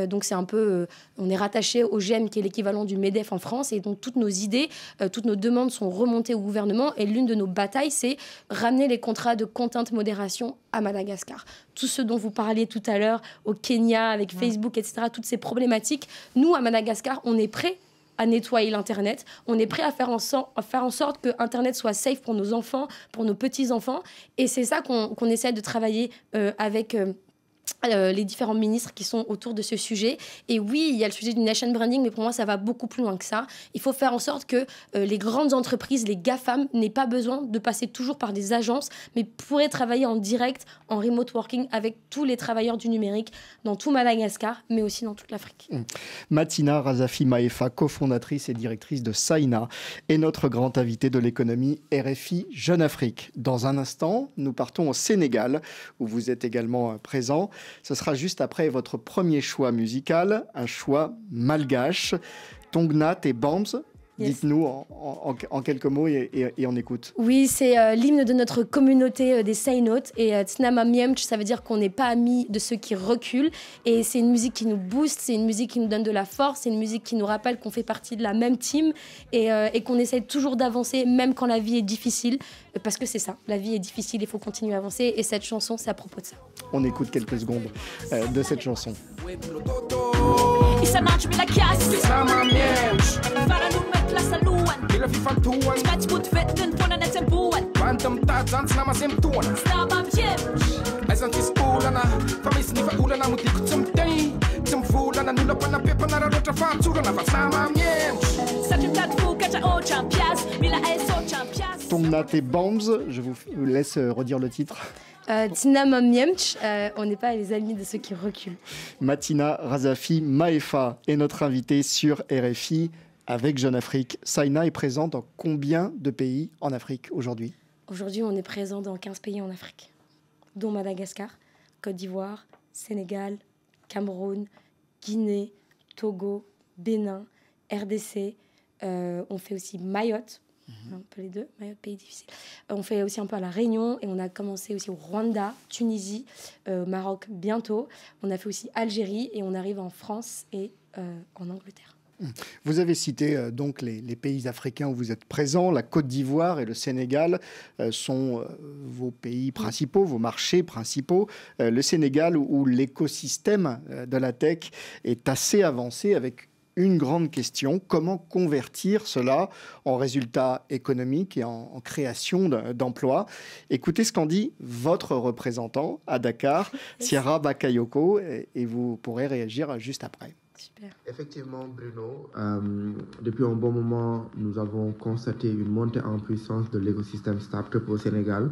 S3: Donc c'est un peu, on est rattaché au GEM qui est l'équivalent du MEDEF en France, et donc toutes nos idées, toutes nos demandes sont remontées au gouvernement, et l'une de nos batailles, c'est ramener les contrats de content modération à Madagascar. Tout ce dont vous parliez tout à l'heure au Kenya avec Facebook, etc., toutes ces problématiques, nous à Madagascar, on est prêts à nettoyer l'Internet. On est prêt à faire en sorte que Internet soit safe pour nos enfants, pour nos petits-enfants. Et c'est ça qu'on essaie de travailler avec les différents ministres qui sont autour de ce sujet. Et oui, il y a le sujet du nation branding, mais pour moi, ça va beaucoup plus loin que ça. Il faut faire en sorte que les grandes entreprises, les GAFAM, n'aient pas besoin de passer toujours par des agences, mais pourraient travailler en direct, en remote working, avec tous les travailleurs du numérique dans tout Madagascar, mais aussi dans toute l'Afrique.
S1: Matina Razafi Maefa, cofondatrice et directrice de Saina, est notre grand invité de l'économie RFI Jeune Afrique. Dans un instant, nous partons au Sénégal, où vous êtes également présent. Ce sera juste après votre premier choix musical, un choix malgache, Tongnat et Bams. Yes. Dites-nous en quelques mots et on écoute.
S3: Oui, c'est l'hymne de notre communauté des Sainotes. Et Tsnama Miemch, ça veut dire qu'on n'est pas amis de ceux qui reculent. Et c'est une musique qui nous booste, c'est une musique qui nous donne de la force, c'est une musique qui nous rappelle qu'on fait partie de la même team et qu'on essaie toujours d'avancer, même quand la vie est difficile. Parce que c'est ça, la vie est difficile, il faut continuer à avancer. Et cette chanson, c'est à propos de ça.
S1: On écoute quelques secondes de cette chanson.
S6: La saluan Bila fifan tuan Scratch put vetten pona net tempuan Random tadzan snama sem tuan Snama mjem Aisan tis ulana Famis ni fa ulana mutik tsum day Tsum fulana nula pana pepa nara rota fa tsurana fa snama mjem Sajutat fu kacha o champias Bila eso champias
S1: Tongnate Bombs. Je vous laisse redire le titre.
S3: Tinamam Niemch, on n'est pas les amis de ceux qui reculent.
S1: Matina Razafi Maefa est notre invitée sur RFI avec Jeune Afrique. Saina est présente dans combien de pays en Afrique aujourd'hui ?
S3: Aujourd'hui, on est présent dans 15 pays en Afrique, dont Madagascar, Côte d'Ivoire, Sénégal, Cameroun, Guinée, Togo, Bénin, RDC. On fait aussi Mayotte, un peu les deux, Mayotte, pays difficile. On fait aussi un peu à La Réunion et on a commencé aussi au Rwanda, Tunisie, Maroc bientôt. On a fait aussi Algérie et on arrive en France et en Angleterre.
S1: Vous avez cité donc les pays africains où vous êtes présents. La Côte d'Ivoire et le Sénégal sont vos pays principaux, vos marchés principaux. Le Sénégal où l'écosystème de la tech est assez avancé avec une grande question, comment convertir cela en résultats économiques et en création d'emplois. Écoutez ce qu'en dit votre représentant à Dakar, Siara Bakayoko, et vous pourrez réagir juste après.
S3: Super.
S7: Effectivement, Bruno, depuis un bon moment, nous avons constaté une montée en puissance de l'écosystème start-up au Sénégal.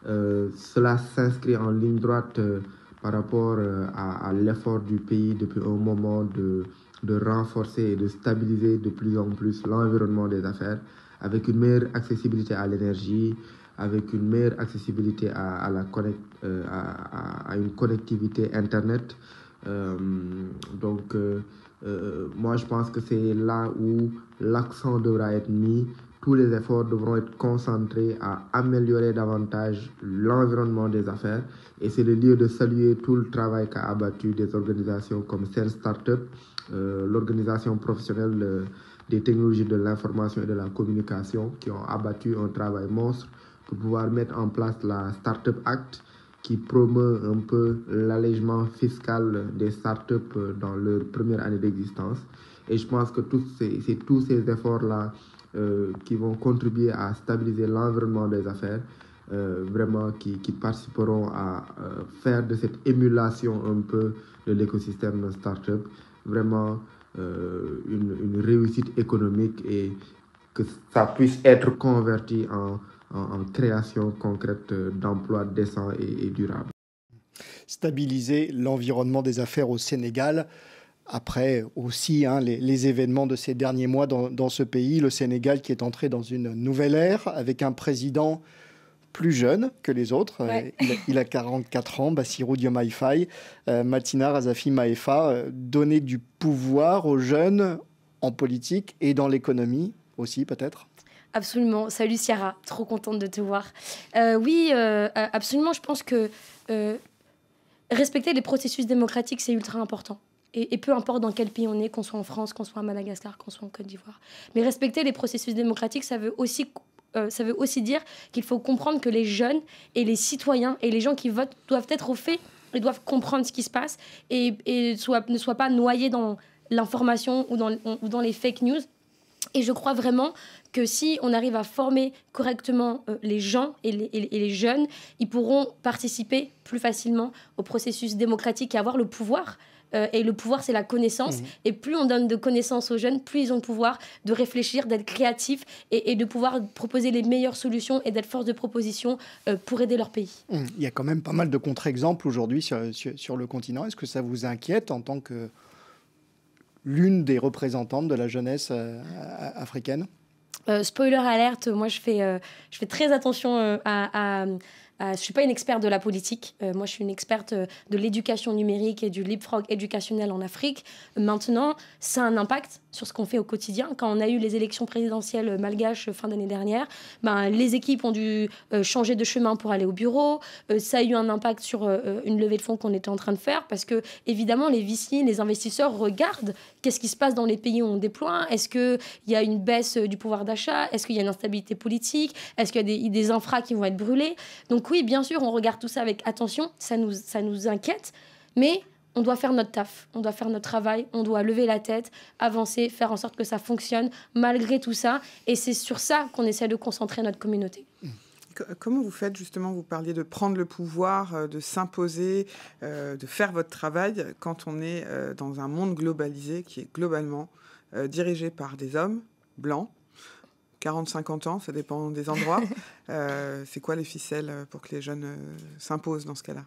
S7: Cela s'inscrit en ligne droite par rapport à l'effort du pays depuis un moment de renforcer et de stabiliser de plus en plus l'environnement des affaires avec une meilleure accessibilité à l'énergie, avec une meilleure accessibilité à une connectivité Internet. Moi, je pense que c'est là où l'accent devra être mis. Tous les efforts devront être concentrés à améliorer davantage l'environnement des affaires. Et c'est le lieu de saluer tout le travail qu'a abattu des organisations comme Sen Startup, l'organisation professionnelle des technologies de l'information et de la communication, qui ont abattu un travail monstre pour pouvoir mettre en place la Startup Act, qui promeut un peu l'allègement fiscal des startups dans leur première année d'existence. Et je pense que c'est tous ces efforts-là qui vont contribuer à stabiliser l'environnement des affaires, vraiment qui participeront à faire de cette émulation un peu de l'écosystème startup vraiment une réussite économique et que ça puisse être converti en création concrète d'emplois décents et durables.
S1: Stabiliser l'environnement des affaires au Sénégal, après aussi les événements de ces derniers mois dans ce pays, le Sénégal qui est entré dans une nouvelle ère avec un président plus jeune que les autres. Ouais. Il a 44 ans, Bassirou Diomaye Faye. Matina Razafi Maefa, donner du pouvoir aux jeunes en politique et dans l'économie aussi peut-être ?
S3: Absolument. Salut Ciara, trop contente de te voir. Oui, absolument. Je pense que respecter les processus démocratiques, c'est ultra important. Et peu importe dans quel pays on est, qu'on soit en France, qu'on soit à Madagascar, qu'on soit en Côte d'Ivoire. Mais respecter les processus démocratiques, ça veut aussi dire qu'il faut comprendre que les jeunes et les citoyens et les gens qui votent doivent être au fait et doivent comprendre ce qui se passe et ne soient pas noyés dans l'information ou dans les fake news. Et je crois vraiment que si on arrive à former correctement les gens et les jeunes, ils pourront participer plus facilement au processus démocratique et avoir le pouvoir. Et le pouvoir, c'est la connaissance. Et plus on donne de connaissances aux jeunes, plus ils ont le pouvoir de réfléchir, d'être créatifs et de pouvoir proposer les meilleures solutions et d'être force de proposition pour aider leur pays.
S1: Il y a quand même pas mal de contre-exemples aujourd'hui sur le continent. Est-ce que ça vous inquiète en tant que l'une des représentantes de la jeunesse africaine ?
S3: Spoiler alerte, moi je fais très attention je ne suis pas une experte de la politique. Moi, je suis une experte de l'éducation numérique et du leapfrog éducationnel en Afrique. Maintenant, ça a un impact sur ce qu'on fait au quotidien. Quand on a eu les élections présidentielles malgaches fin d'année dernière, les équipes ont dû changer de chemin pour aller au bureau. Ça a eu un impact sur une levée de fonds qu'on était en train de faire parce que, évidemment, les VC, les investisseurs regardent qu'est-ce qui se passe dans les pays où on déploie. Est-ce qu'il y a une baisse du pouvoir d'achat ? Est-ce qu'il y a une instabilité politique ? Est-ce qu'il y a des infras qui vont être brûlés ? Donc oui, bien sûr, on regarde tout ça avec attention. Ça nous inquiète, mais on doit faire notre taf, on doit faire notre travail, on doit lever la tête, avancer, faire en sorte que ça fonctionne malgré tout ça. Et c'est sur ça qu'on essaie de concentrer notre communauté.
S2: Comment vous faites justement, vous parliez de prendre le pouvoir, de s'imposer, de faire votre travail quand on est dans un monde globalisé qui est globalement dirigé par des hommes blancs, 40-50 ans, ça dépend des endroits. C'est quoi les ficelles pour que les jeunes s'imposent dans ce cas-là?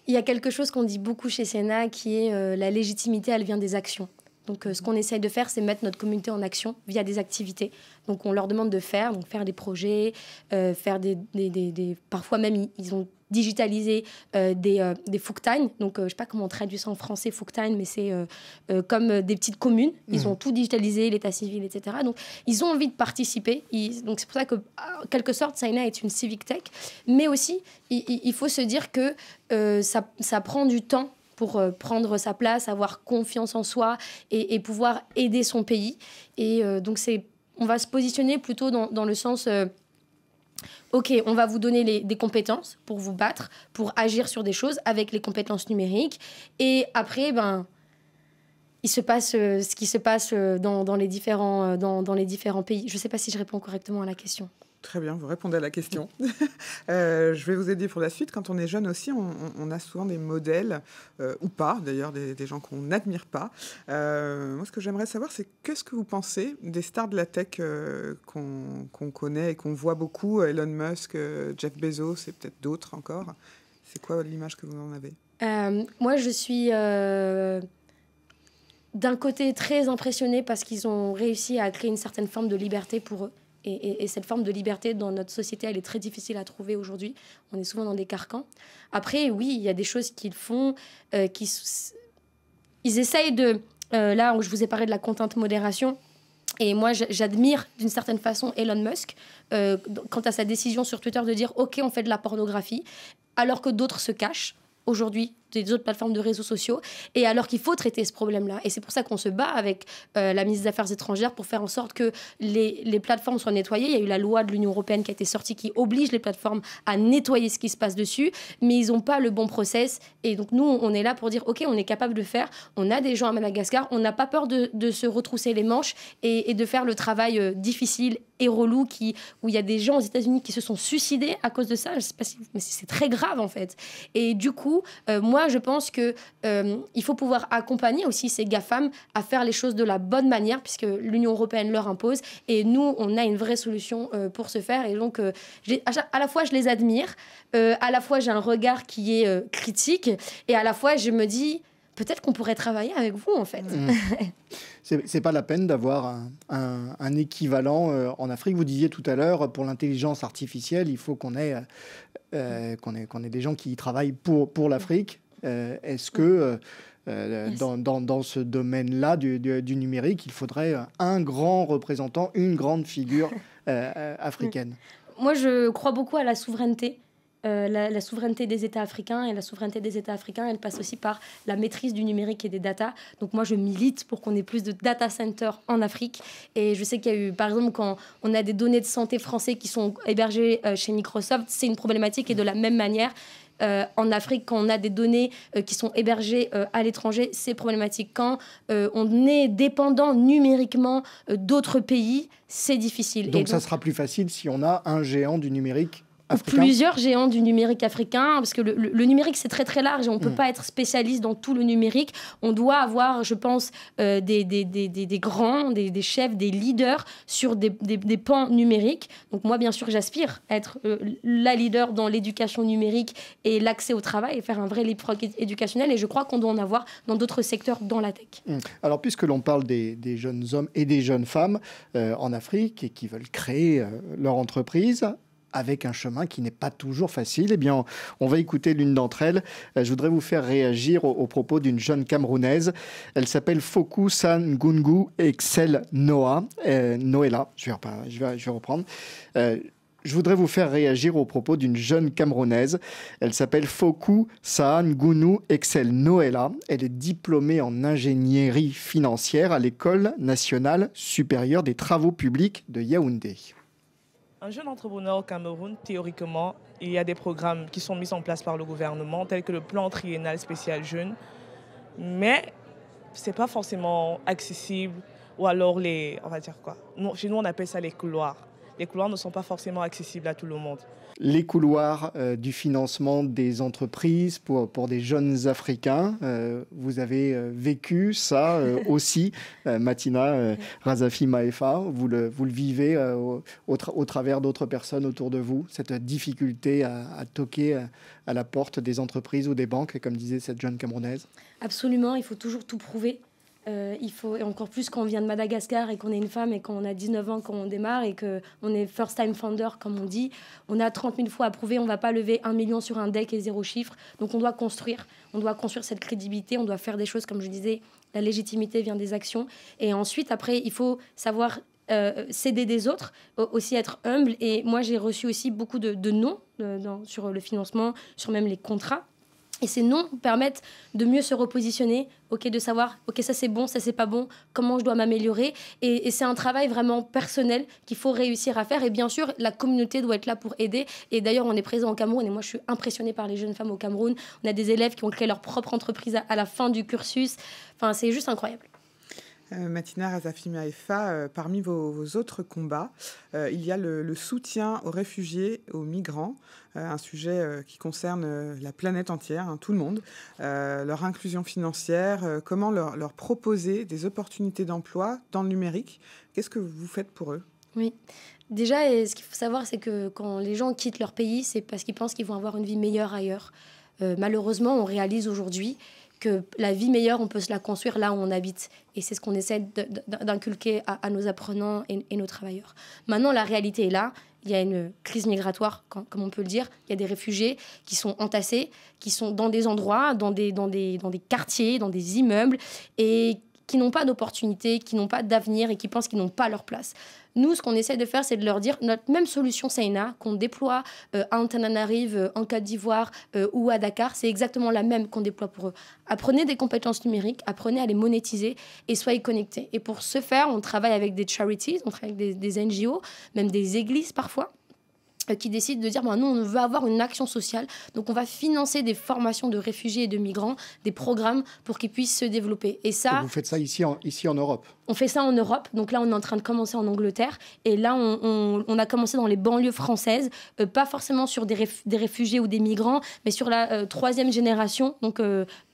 S3: Il y a quelque chose qu'on dit beaucoup chez Sénat qui est la légitimité, elle vient des actions. Donc, ce qu'on essaye de faire, c'est mettre notre communauté en action via des activités. Donc, on leur demande de faire des projets, faire parfois même, ils ont digitalisé des Fouktagne. Donc, je ne sais pas comment on traduit ça en français, Fouktagne, mais c'est comme des petites communes. Ils ont tout digitalisé, l'état civil, etc. Donc, ils ont envie de participer. Donc, c'est pour ça que, en quelque sorte, Saina est une civic tech. Mais aussi, il faut se dire que ça prend du temps pour prendre sa place, avoir confiance en soi et pouvoir aider son pays. Et donc, on va se positionner plutôt dans le sens... OK, on va vous donner des compétences pour vous battre, pour agir sur des choses avec les compétences numériques. Et après, il se passe ce qui se passe dans les différents pays. Je ne sais pas si je réponds correctement à la question.
S2: Très bien, vous répondez à la question. Je vais vous aider pour la suite. Quand on est jeune aussi, on a souvent des modèles, ou pas d'ailleurs, des gens qu'on n'admire pas. Moi, ce que j'aimerais savoir, c'est qu'est-ce que vous pensez des stars de la tech qu'on connaît et qu'on voit beaucoup, Elon Musk, Jeff Bezos et peut-être d'autres encore. C'est quoi l'image que vous en avez?
S3: Moi, je suis d'un côté très impressionnée parce qu'ils ont réussi à créer une certaine forme de liberté pour eux. Et cette forme de liberté dans notre société, elle est très difficile à trouver aujourd'hui. On est souvent dans des carcans. Après, oui, il y a des choses qu'ils font. Ils essayent de... là, je vous ai parlé de la content modération. Et moi, j'admire d'une certaine façon Elon Musk quant à sa décision sur Twitter de dire « Ok, on fait de la pornographie », alors que d'autres se cachent aujourd'hui des autres plateformes de réseaux sociaux, et alors qu'il faut traiter ce problème-là. Et c'est pour ça qu'on se bat avec la ministre des Affaires étrangères pour faire en sorte que les plateformes soient nettoyées. Il y a eu la loi de l'Union européenne qui a été sortie qui oblige les plateformes à nettoyer ce qui se passe dessus, mais ils n'ont pas le bon process. Et donc nous, on est là pour dire, OK, on est capable de faire. On a des gens à Madagascar, on n'a pas peur de se retrousser les manches et de faire le travail difficile et relou où il y a des gens aux États-Unis qui se sont suicidés à cause de ça. Je sais pas mais c'est très grave en fait. Et du coup, moi, je pense que il faut pouvoir accompagner aussi ces GAFAM à faire les choses de la bonne manière, puisque l'Union européenne leur impose. Et nous, on a une vraie solution pour ce faire. Et donc, à la fois, je les admire, à la fois, j'ai un regard qui est critique, et à la fois, je me dis, peut-être qu'on pourrait travailler avec vous, en fait.
S1: C'est pas la peine d'avoir un équivalent en Afrique. Vous disiez tout à l'heure, pour l'intelligence artificielle, il faut qu'on ait des gens qui travaillent pour l'Afrique. Est-ce que dans ce domaine-là du numérique, il faudrait un grand représentant, une grande figure africaine?
S3: Moi, je crois beaucoup à la souveraineté. La souveraineté des États africains, et la souveraineté des États africains, elle passe aussi par la maîtrise du numérique et des data. Donc moi, je milite pour qu'on ait plus de data centers en Afrique. Et je sais qu'il y a eu, par exemple, quand on a des données de santé français qui sont hébergées chez Microsoft, c'est une problématique. Et de la même manière, en Afrique, quand on a des données qui sont hébergées à l'étranger, c'est problématique. Quand on est dépendant numériquement d'autres pays, c'est difficile.
S1: Donc ça sera plus facile si on a un géant du numérique africain.
S3: Plusieurs géants du numérique africain, parce que le numérique, c'est très très large et on ne peut pas être spécialiste dans tout le numérique. On doit avoir, je pense, des grands, des chefs, des leaders sur des pans numériques. Donc moi, bien sûr, j'aspire à être la leader dans l'éducation numérique et l'accès au travail et faire un vrai leapfrog éducationnel. Et je crois qu'on doit en avoir dans d'autres secteurs dans la tech.
S1: Alors, puisque l'on parle des jeunes hommes et des jeunes femmes en Afrique et qui veulent créer leur entreprise, avec un chemin qui n'est pas toujours facile, eh bien, on va écouter l'une d'entre elles. Je voudrais vous faire réagir au propos d'une jeune Camerounaise. Elle s'appelle Fokou Sangungu Excel Noela. Je vais reprendre. Je voudrais vous faire réagir au propos d'une jeune Camerounaise. Elle s'appelle Fokou Sangungu Excel Noela. Elle est diplômée en ingénierie financière à l'École nationale supérieure des travaux publics de Yaoundé.
S8: Un jeune entrepreneur au Cameroun, théoriquement, il y a des programmes qui sont mis en place par le gouvernement, tels que le plan triennal spécial jeune. Mais ce n'est pas forcément accessible, ou alors chez nous, on appelle ça les couloirs. les couloirs ne sont pas forcément accessibles à tout le monde.
S1: Les couloirs du financement des entreprises pour des jeunes Africains. Vous avez vécu ça aussi, Matina Razafi Mahefa. Vous le vivez au travers d'autres personnes autour de vous, cette difficulté à toquer à la porte des entreprises ou des banques, comme disait cette jeune Camerounaise.
S3: Absolument, il faut toujours tout prouver. Il faut, et encore plus quand on vient de Madagascar et qu'on est une femme et qu'on a 19 ans quand on démarre et qu'on est first time founder comme on dit, on a 30 000 fois à prouver, on ne va pas lever 1 million sur un deck et 0 chiffre, donc on doit construire cette crédibilité, on doit faire des choses, comme je disais, la légitimité vient des actions, et ensuite après il faut savoir s'aider des autres, aussi être humble, et moi j'ai reçu aussi beaucoup de non sur le financement, sur même les contrats. Et ces noms permettent de mieux se repositionner, de savoir, ça c'est bon, ça c'est pas bon, comment je dois m'améliorer. Et c'est un travail vraiment personnel qu'il faut réussir à faire. Et bien sûr, la communauté doit être là pour aider. Et d'ailleurs, on est présent au Cameroun. Et moi, je suis impressionnée par les jeunes femmes au Cameroun. On a des élèves qui ont créé leur propre entreprise à la fin du cursus. Enfin, c'est juste incroyable.
S2: Matina Razafi Mahefa, parmi vos autres combats, il y a le soutien aux réfugiés, aux migrants, un sujet qui concerne la planète entière, tout le monde, leur inclusion financière, comment leur proposer des opportunités d'emploi dans le numérique. Qu'est-ce que vous faites pour eux ?
S3: Oui, déjà, ce qu'il faut savoir, c'est que quand les gens quittent leur pays, c'est parce qu'ils pensent qu'ils vont avoir une vie meilleure ailleurs. Malheureusement, on réalise aujourd'hui que la vie meilleure, on peut se la construire là où on habite. Et c'est ce qu'on essaie d'inculquer à nos apprenants et nos travailleurs. Maintenant, la réalité est là. Il y a une crise migratoire, comme on peut le dire. Il y a des réfugiés qui sont entassés, qui sont dans des endroits, dans des quartiers, dans des immeubles, et qui n'ont pas d'opportunité, qui n'ont pas d'avenir et qui pensent qu'ils n'ont pas leur place. Nous, ce qu'on essaie de faire, c'est de leur dire notre même solution Saina qu'on déploie à Antananarive, en Côte d'Ivoire ou à Dakar, c'est exactement la même qu'on déploie pour eux. Apprenez des compétences numériques, apprenez à les monétiser et soyez connectés. Et pour ce faire, on travaille avec des charities, on travaille avec des NGO, même des églises parfois, qui décident de dire nous, on veut avoir une action sociale. Donc, on va financer des formations de réfugiés et de migrants, des programmes pour qu'ils puissent se développer. Et ça,
S1: vous faites ça ici en Europe ?
S3: On fait ça en Europe. Donc là, on est en train de commencer en Angleterre. Et là, on a commencé dans les banlieues françaises, pas forcément sur des réfugiés ou des migrants, mais sur la troisième génération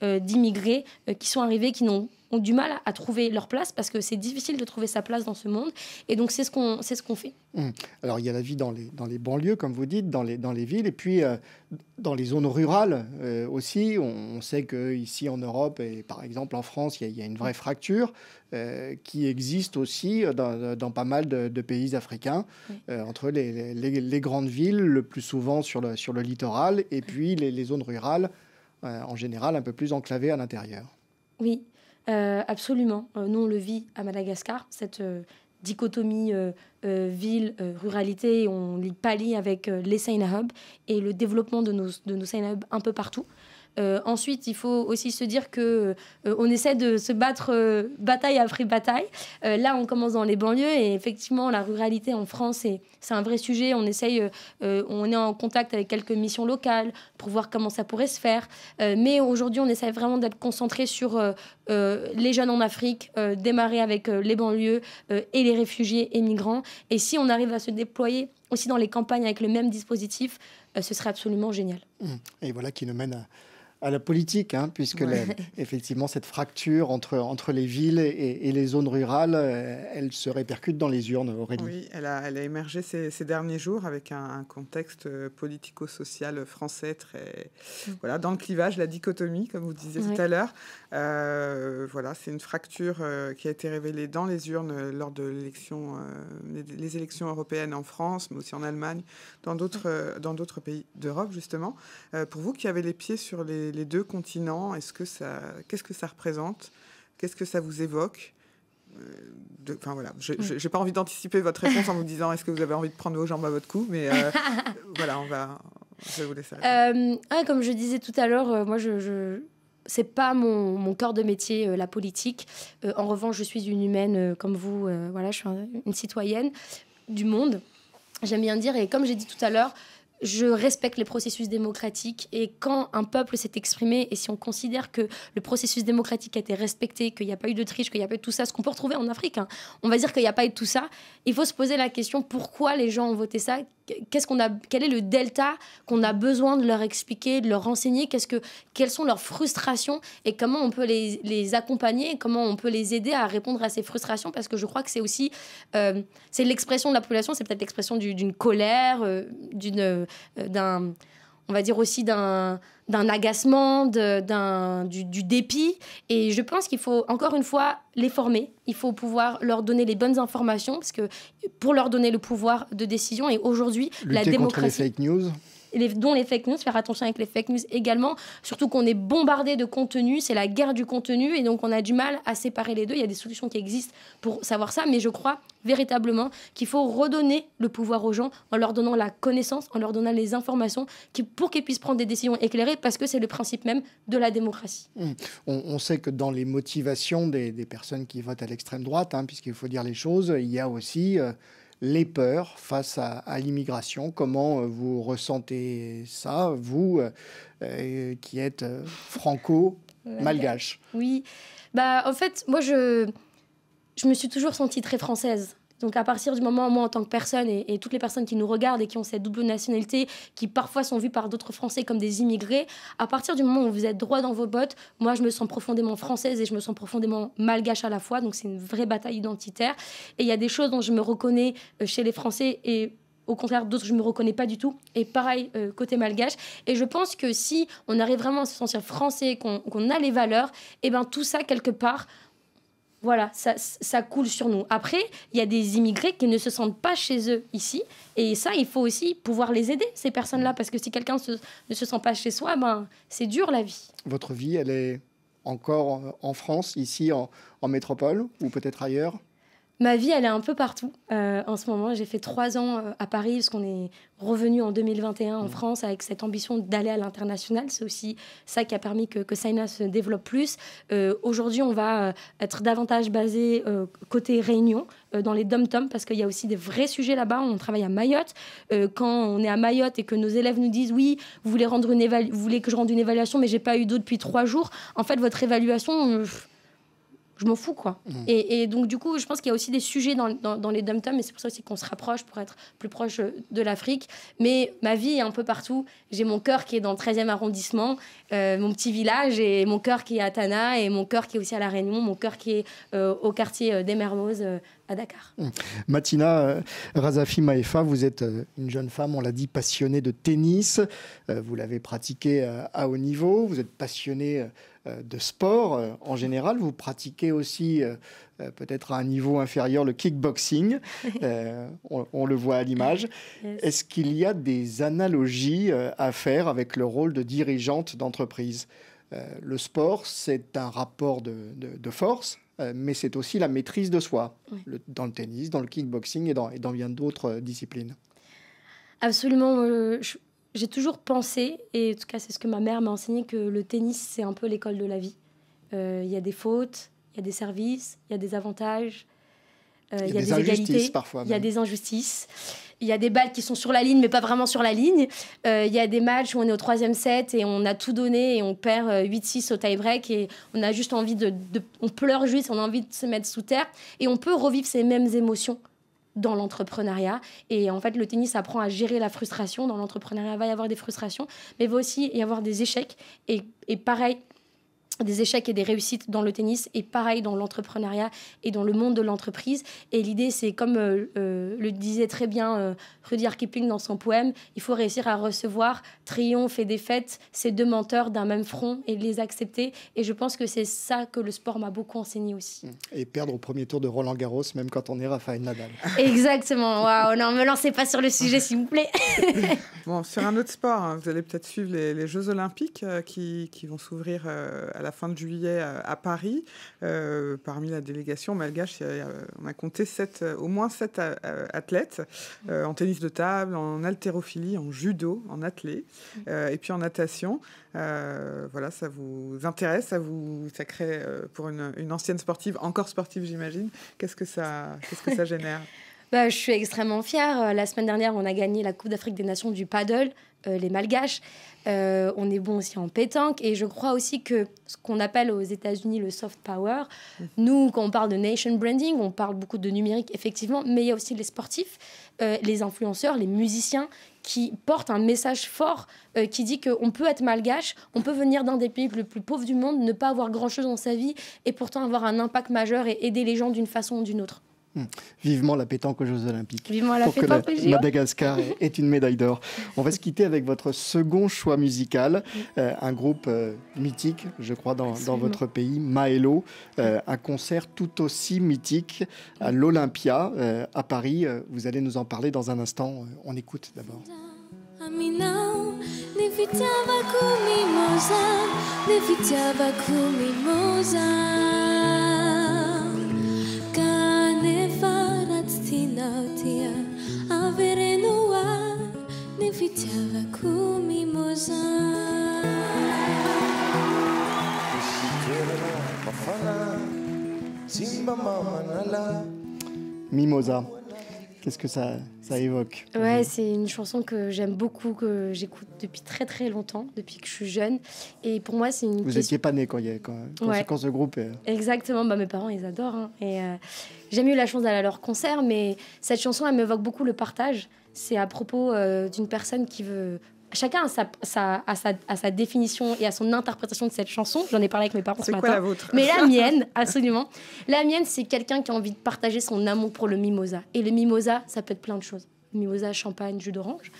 S3: d'immigrés qui sont arrivés, qui ont du mal à trouver leur place parce que c'est difficile de trouver sa place dans ce monde. Et donc, c'est ce qu'on fait.
S1: Alors, il y a la vie dans les banlieues, comme vous dites, dans les villes, et puis dans les zones rurales aussi. On sait qu'ici, en Europe et par exemple en France, il y a une vraie fracture qui existe aussi dans pas mal de pays africains, entre les grandes villes, le plus souvent sur le littoral, et puis les zones rurales, en général, un peu plus enclavées à l'intérieur.
S3: Oui. Absolument. Nous, on le vit à Madagascar, cette dichotomie ville-ruralité. On l'y pallie avec les Saina Hub et le développement de nos Saina Hub un peu partout. Ensuite, il faut aussi se dire qu'on essaie de se battre bataille après bataille. Là, on commence dans les banlieues et effectivement, la ruralité en France, c'est un vrai sujet. On est en contact avec quelques missions locales pour voir comment ça pourrait se faire. Mais aujourd'hui, on essaie vraiment d'être concentré sur les jeunes en Afrique, démarrer avec les banlieues et les réfugiés et migrants. Et si on arrive à se déployer aussi dans les campagnes avec le même dispositif, ce serait absolument génial.
S1: Et voilà qui nous mène à la politique, puisque effectivement cette fracture entre les villes et les zones rurales, elle se répercute dans les urnes, Aurélie.
S2: Oui, elle a émergé ces derniers jours avec un contexte politico-social français très dans le clivage, la dichotomie, comme vous disiez tout à l'heure. C'est une fracture qui a été révélée dans les urnes lors de les élections européennes en France, mais aussi en Allemagne, dans d'autres pays d'Europe justement. Pour vous qui avez les pieds sur les deux continents, qu'est-ce que ça représente ? Qu'est-ce que ça vous évoque ? Je n'ai pas envie d'anticiper votre réponse en vous disant est-ce que vous avez envie de prendre vos jambes à votre cou, mais je vais vous laisser répondre.
S3: Comme je disais tout à l'heure, moi c'est pas mon corps de métier, la politique. En revanche, je suis une humaine comme vous. Je suis une citoyenne du monde. J'aime bien dire, et comme j'ai dit tout à l'heure, je respecte les processus démocratiques et quand un peuple s'est exprimé et si on considère que le processus démocratique a été respecté, qu'il n'y a pas eu de triche, qu'il n'y a pas eu tout ça, ce qu'on peut retrouver en Afrique, hein, on va dire qu'il n'y a pas eu tout ça, il faut se poser la question pourquoi les gens ont voté ça, quel est le delta qu'on a besoin de leur expliquer, de leur renseigner, quelles sont leurs frustrations et comment on peut les accompagner, comment on peut les aider à répondre à ces frustrations, parce que je crois que c'est aussi c'est l'expression de la population, c'est peut-être l'expression d'une colère, on va dire aussi d'un agacement, du dépit. Et je pense qu'il faut, encore une fois, les former. Il faut pouvoir leur donner les bonnes informations, parce que pour leur donner le pouvoir de décision. Et aujourd'hui, la démocratie...
S1: Lutter contre les fake news,
S3: dont les fake news, faire attention avec les fake news également, surtout qu'on est bombardé de contenu, c'est la guerre du contenu, et donc on a du mal à séparer les deux. Il y a des solutions qui existent pour savoir ça, mais je crois véritablement qu'il faut redonner le pouvoir aux gens en leur donnant la connaissance, en leur donnant les informations pour qu'ils puissent prendre des décisions éclairées, parce que c'est le principe même de la démocratie.
S1: On sait que dans les motivations des personnes qui votent à l'extrême droite, hein, puisqu'il faut dire les choses, il y a aussi... les peurs face à l'immigration. Comment vous ressentez ça, vous qui êtes franco-malgache?
S3: Oui, en fait, moi, je me suis toujours sentie très française. Donc à partir du moment où moi, en tant que personne, et toutes les personnes qui nous regardent et qui ont cette double nationalité, qui parfois sont vues par d'autres Français comme des immigrés, à partir du moment où vous êtes droit dans vos bottes, moi je me sens profondément française et je me sens profondément malgache à la fois. Donc c'est une vraie bataille identitaire. Et il y a des choses dont je me reconnais chez les Français et au contraire d'autres je ne me reconnais pas du tout. Et pareil côté malgache. Et je pense que si on arrive vraiment à se sentir français, qu'on a les valeurs, et ben tout ça quelque part... Voilà, ça coule sur nous. Après, il y a des immigrés qui ne se sentent pas chez eux ici. Et ça, il faut aussi pouvoir les aider, ces personnes-là. Parce que si quelqu'un ne se sent pas chez soi, c'est dur la vie.
S1: Votre vie, elle est encore en France, ici, en métropole, ou peut-être ailleurs?
S3: Ma vie, elle est un peu partout en ce moment. J'ai fait 3 ans à Paris, parce qu'on est revenu en 2021 en France avec cette ambition d'aller à l'international. C'est aussi ça qui a permis que Saina se développe plus. Aujourd'hui, on va être davantage basé côté Réunion, dans les dom-toms, parce qu'il y a aussi des vrais sujets là-bas. On travaille à Mayotte. Quand on est à Mayotte et que nos élèves nous disent « Oui, vous voulez que je rende une évaluation, mais j'ai pas eu d'eau depuis 3 jours. » En fait, votre évaluation... je m'en fous, quoi. Et donc, du coup, je pense qu'il y a aussi des sujets dans les dom-toms, et c'est pour ça aussi qu'on se rapproche pour être plus proche de l'Afrique. Mais ma vie est un peu partout. J'ai mon cœur qui est dans le 13e arrondissement, mon petit village, et mon cœur qui est à Tana, et mon cœur qui est aussi à La Réunion, mon cœur qui est au quartier des Mermoz, à Dakar.
S1: Matina Razafi Maefa, vous êtes une jeune femme, on l'a dit, passionnée de tennis. Vous l'avez pratiqué à haut niveau. Vous êtes passionnée de sport en général. Vous pratiquez aussi, peut-être à un niveau inférieur, le kickboxing. On le voit à l'image.
S3: Yes.
S1: Est-ce qu'il y a des analogies à faire avec le rôle de dirigeante d'entreprise? Le sport, c'est un rapport de force, mais c'est aussi la maîtrise de soi,
S3: oui.
S1: Dans le tennis, dans le kickboxing et dans bien d'autres disciplines.
S3: Absolument. J'ai toujours pensé, et en tout cas c'est ce que ma mère m'a enseigné, que le tennis c'est un peu l'école de la vie. Il y a des fautes, il y a des services, il y a des avantages, il y a des égalités,
S1: parfois,
S3: il y a des injustices. Il y a des balles qui sont sur la ligne, mais pas vraiment sur la ligne. Il y a des matchs où on est au 3e set et on a tout donné et on perd 8-6 au tie-break et on a juste envie on pleure juste, on a envie de se mettre sous terre. Et on peut revivre ces mêmes émotions dans l'entrepreneuriat. Et en fait, le tennis apprend à gérer la frustration. Dans l'entrepreneuriat, il va y avoir des frustrations, mais il va aussi y avoir des échecs. Et pareil, des échecs et des réussites dans le tennis, et pareil dans l'entrepreneuriat et dans le monde de l'entreprise. Et l'idée, c'est comme le disait très bien Rudyard Kipling dans son poème, il faut réussir à recevoir triomphe et défaite, ces 2 menteurs d'un même front, et les accepter. Et je pense que c'est ça que le sport m'a beaucoup enseigné aussi.
S1: Et perdre au premier tour de Roland Garros, même quand on est Rafael Nadal.
S3: Exactement. Waouh, non, me lancez pas sur le sujet, s'il vous plaît.
S2: Bon, sur un autre sport, hein, vous allez peut-être suivre les Jeux Olympiques qui vont s'ouvrir à la fin de juillet à Paris. Parmi la délégation malgache, on a compté au moins 7 athlètes en tennis de table, en haltérophilie, en judo, en athlé, et puis en natation. Voilà, ça vous intéresse, ça crée pour une ancienne sportive, encore sportive j'imagine, qu'est-ce que ça génère?
S3: Je suis extrêmement fière. La semaine dernière, on a gagné la Coupe d'Afrique des Nations du paddle, les Malgaches. On est bon aussi en pétanque. Et je crois aussi que ce qu'on appelle aux États-Unis le soft power, nous, quand on parle de nation branding, on parle beaucoup de numérique, effectivement, mais il y a aussi les sportifs, les influenceurs, les musiciens qui portent un message fort qui dit qu'on peut être malgache, on peut venir d'un des pays les plus pauvres du monde, ne pas avoir grand-chose dans sa vie et pourtant avoir un impact majeur et aider les gens d'une façon ou d'une autre.
S1: Vivement la pétanque aux Jeux Olympiques.
S3: Vivement la pétanque aux Jeux.
S1: Madagascar ait une médaille d'or. On va se quitter avec votre second choix musical, un groupe mythique, je crois, dans votre pays, Maelo. Un concert tout aussi mythique à l'Olympia, à Paris. Vous allez nous en parler dans un instant. On écoute d'abord. Mimosa, qu'est-ce que ça évoque?
S3: Ouais, c'est une chanson que j'aime beaucoup, que j'écoute depuis très très longtemps, depuis que je suis jeune. Et pour moi, c'est une
S1: Vous n'étiez pas né quand ce groupe est...
S3: Exactement, mes parents, ils adorent. Hein. Et j'ai eu la chance d'aller à leur concert, mais cette chanson, elle m'évoque beaucoup le partage. C'est à propos d'une personne qui veut... Chacun a sa définition et a son interprétation de cette chanson. J'en ai parlé avec mes parents ce matin.
S2: C'est quoi la vôtre?
S3: Mais la mienne, absolument. La mienne, c'est quelqu'un qui a envie de partager son amour pour le mimosa. Et le mimosa, ça peut être plein de choses. Le mimosa, champagne, jus d'orange.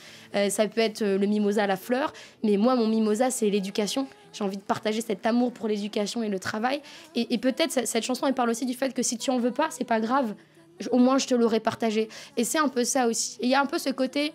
S3: Ça peut être le mimosa à la fleur. Mais moi, mon mimosa, c'est l'éducation. J'ai envie de partager cet amour pour l'éducation et le travail. Et peut-être, cette chanson, elle parle aussi du fait que si tu en veux pas, c'est pas grave. Au moins, je te l'aurais partagé. Et c'est un peu ça aussi. Et il y a un peu ce côté...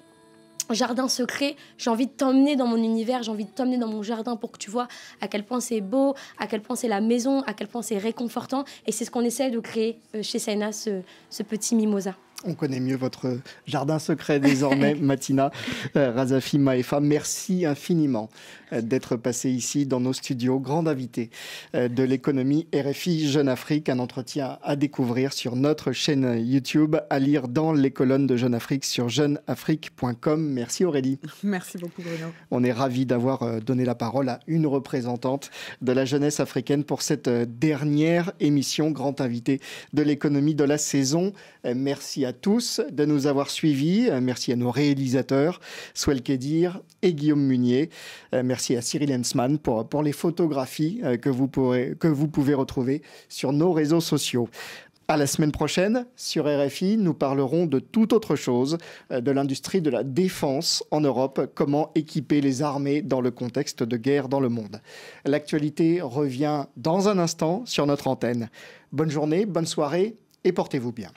S3: jardin secret, j'ai envie de t'emmener dans mon univers, j'ai envie de t'emmener dans mon jardin pour que tu vois à quel point c'est beau, à quel point c'est la maison, à quel point c'est réconfortant. Et c'est ce qu'on essaie de créer chez Saina, ce petit mimosa.
S1: On connaît mieux votre jardin secret désormais, Matina Razafi Maefa. Merci infiniment d'être passé ici dans nos studios. Grande invitée de l'économie RFI Jeune Afrique. Un entretien à découvrir sur notre chaîne YouTube, à lire dans les colonnes de Jeune Afrique sur jeuneafrique.com. Merci Aurélie.
S2: Merci beaucoup Bruno.
S1: On est ravis d'avoir donné la parole à une représentante de la jeunesse africaine pour cette dernière émission. Grand invité de l'économie de la saison. Merci à tous de nous avoir suivis. Merci à nos réalisateurs, Swel Kedir et Guillaume Munier. Merci à Cyril Hensman pour les photographies que vous pouvez retrouver sur nos réseaux sociaux. À la semaine prochaine, sur RFI, nous parlerons de toute autre chose, de l'industrie de la défense en Europe, comment équiper les armées dans le contexte de guerre dans le monde. L'actualité revient dans un instant sur notre antenne. Bonne journée, bonne soirée et portez-vous bien.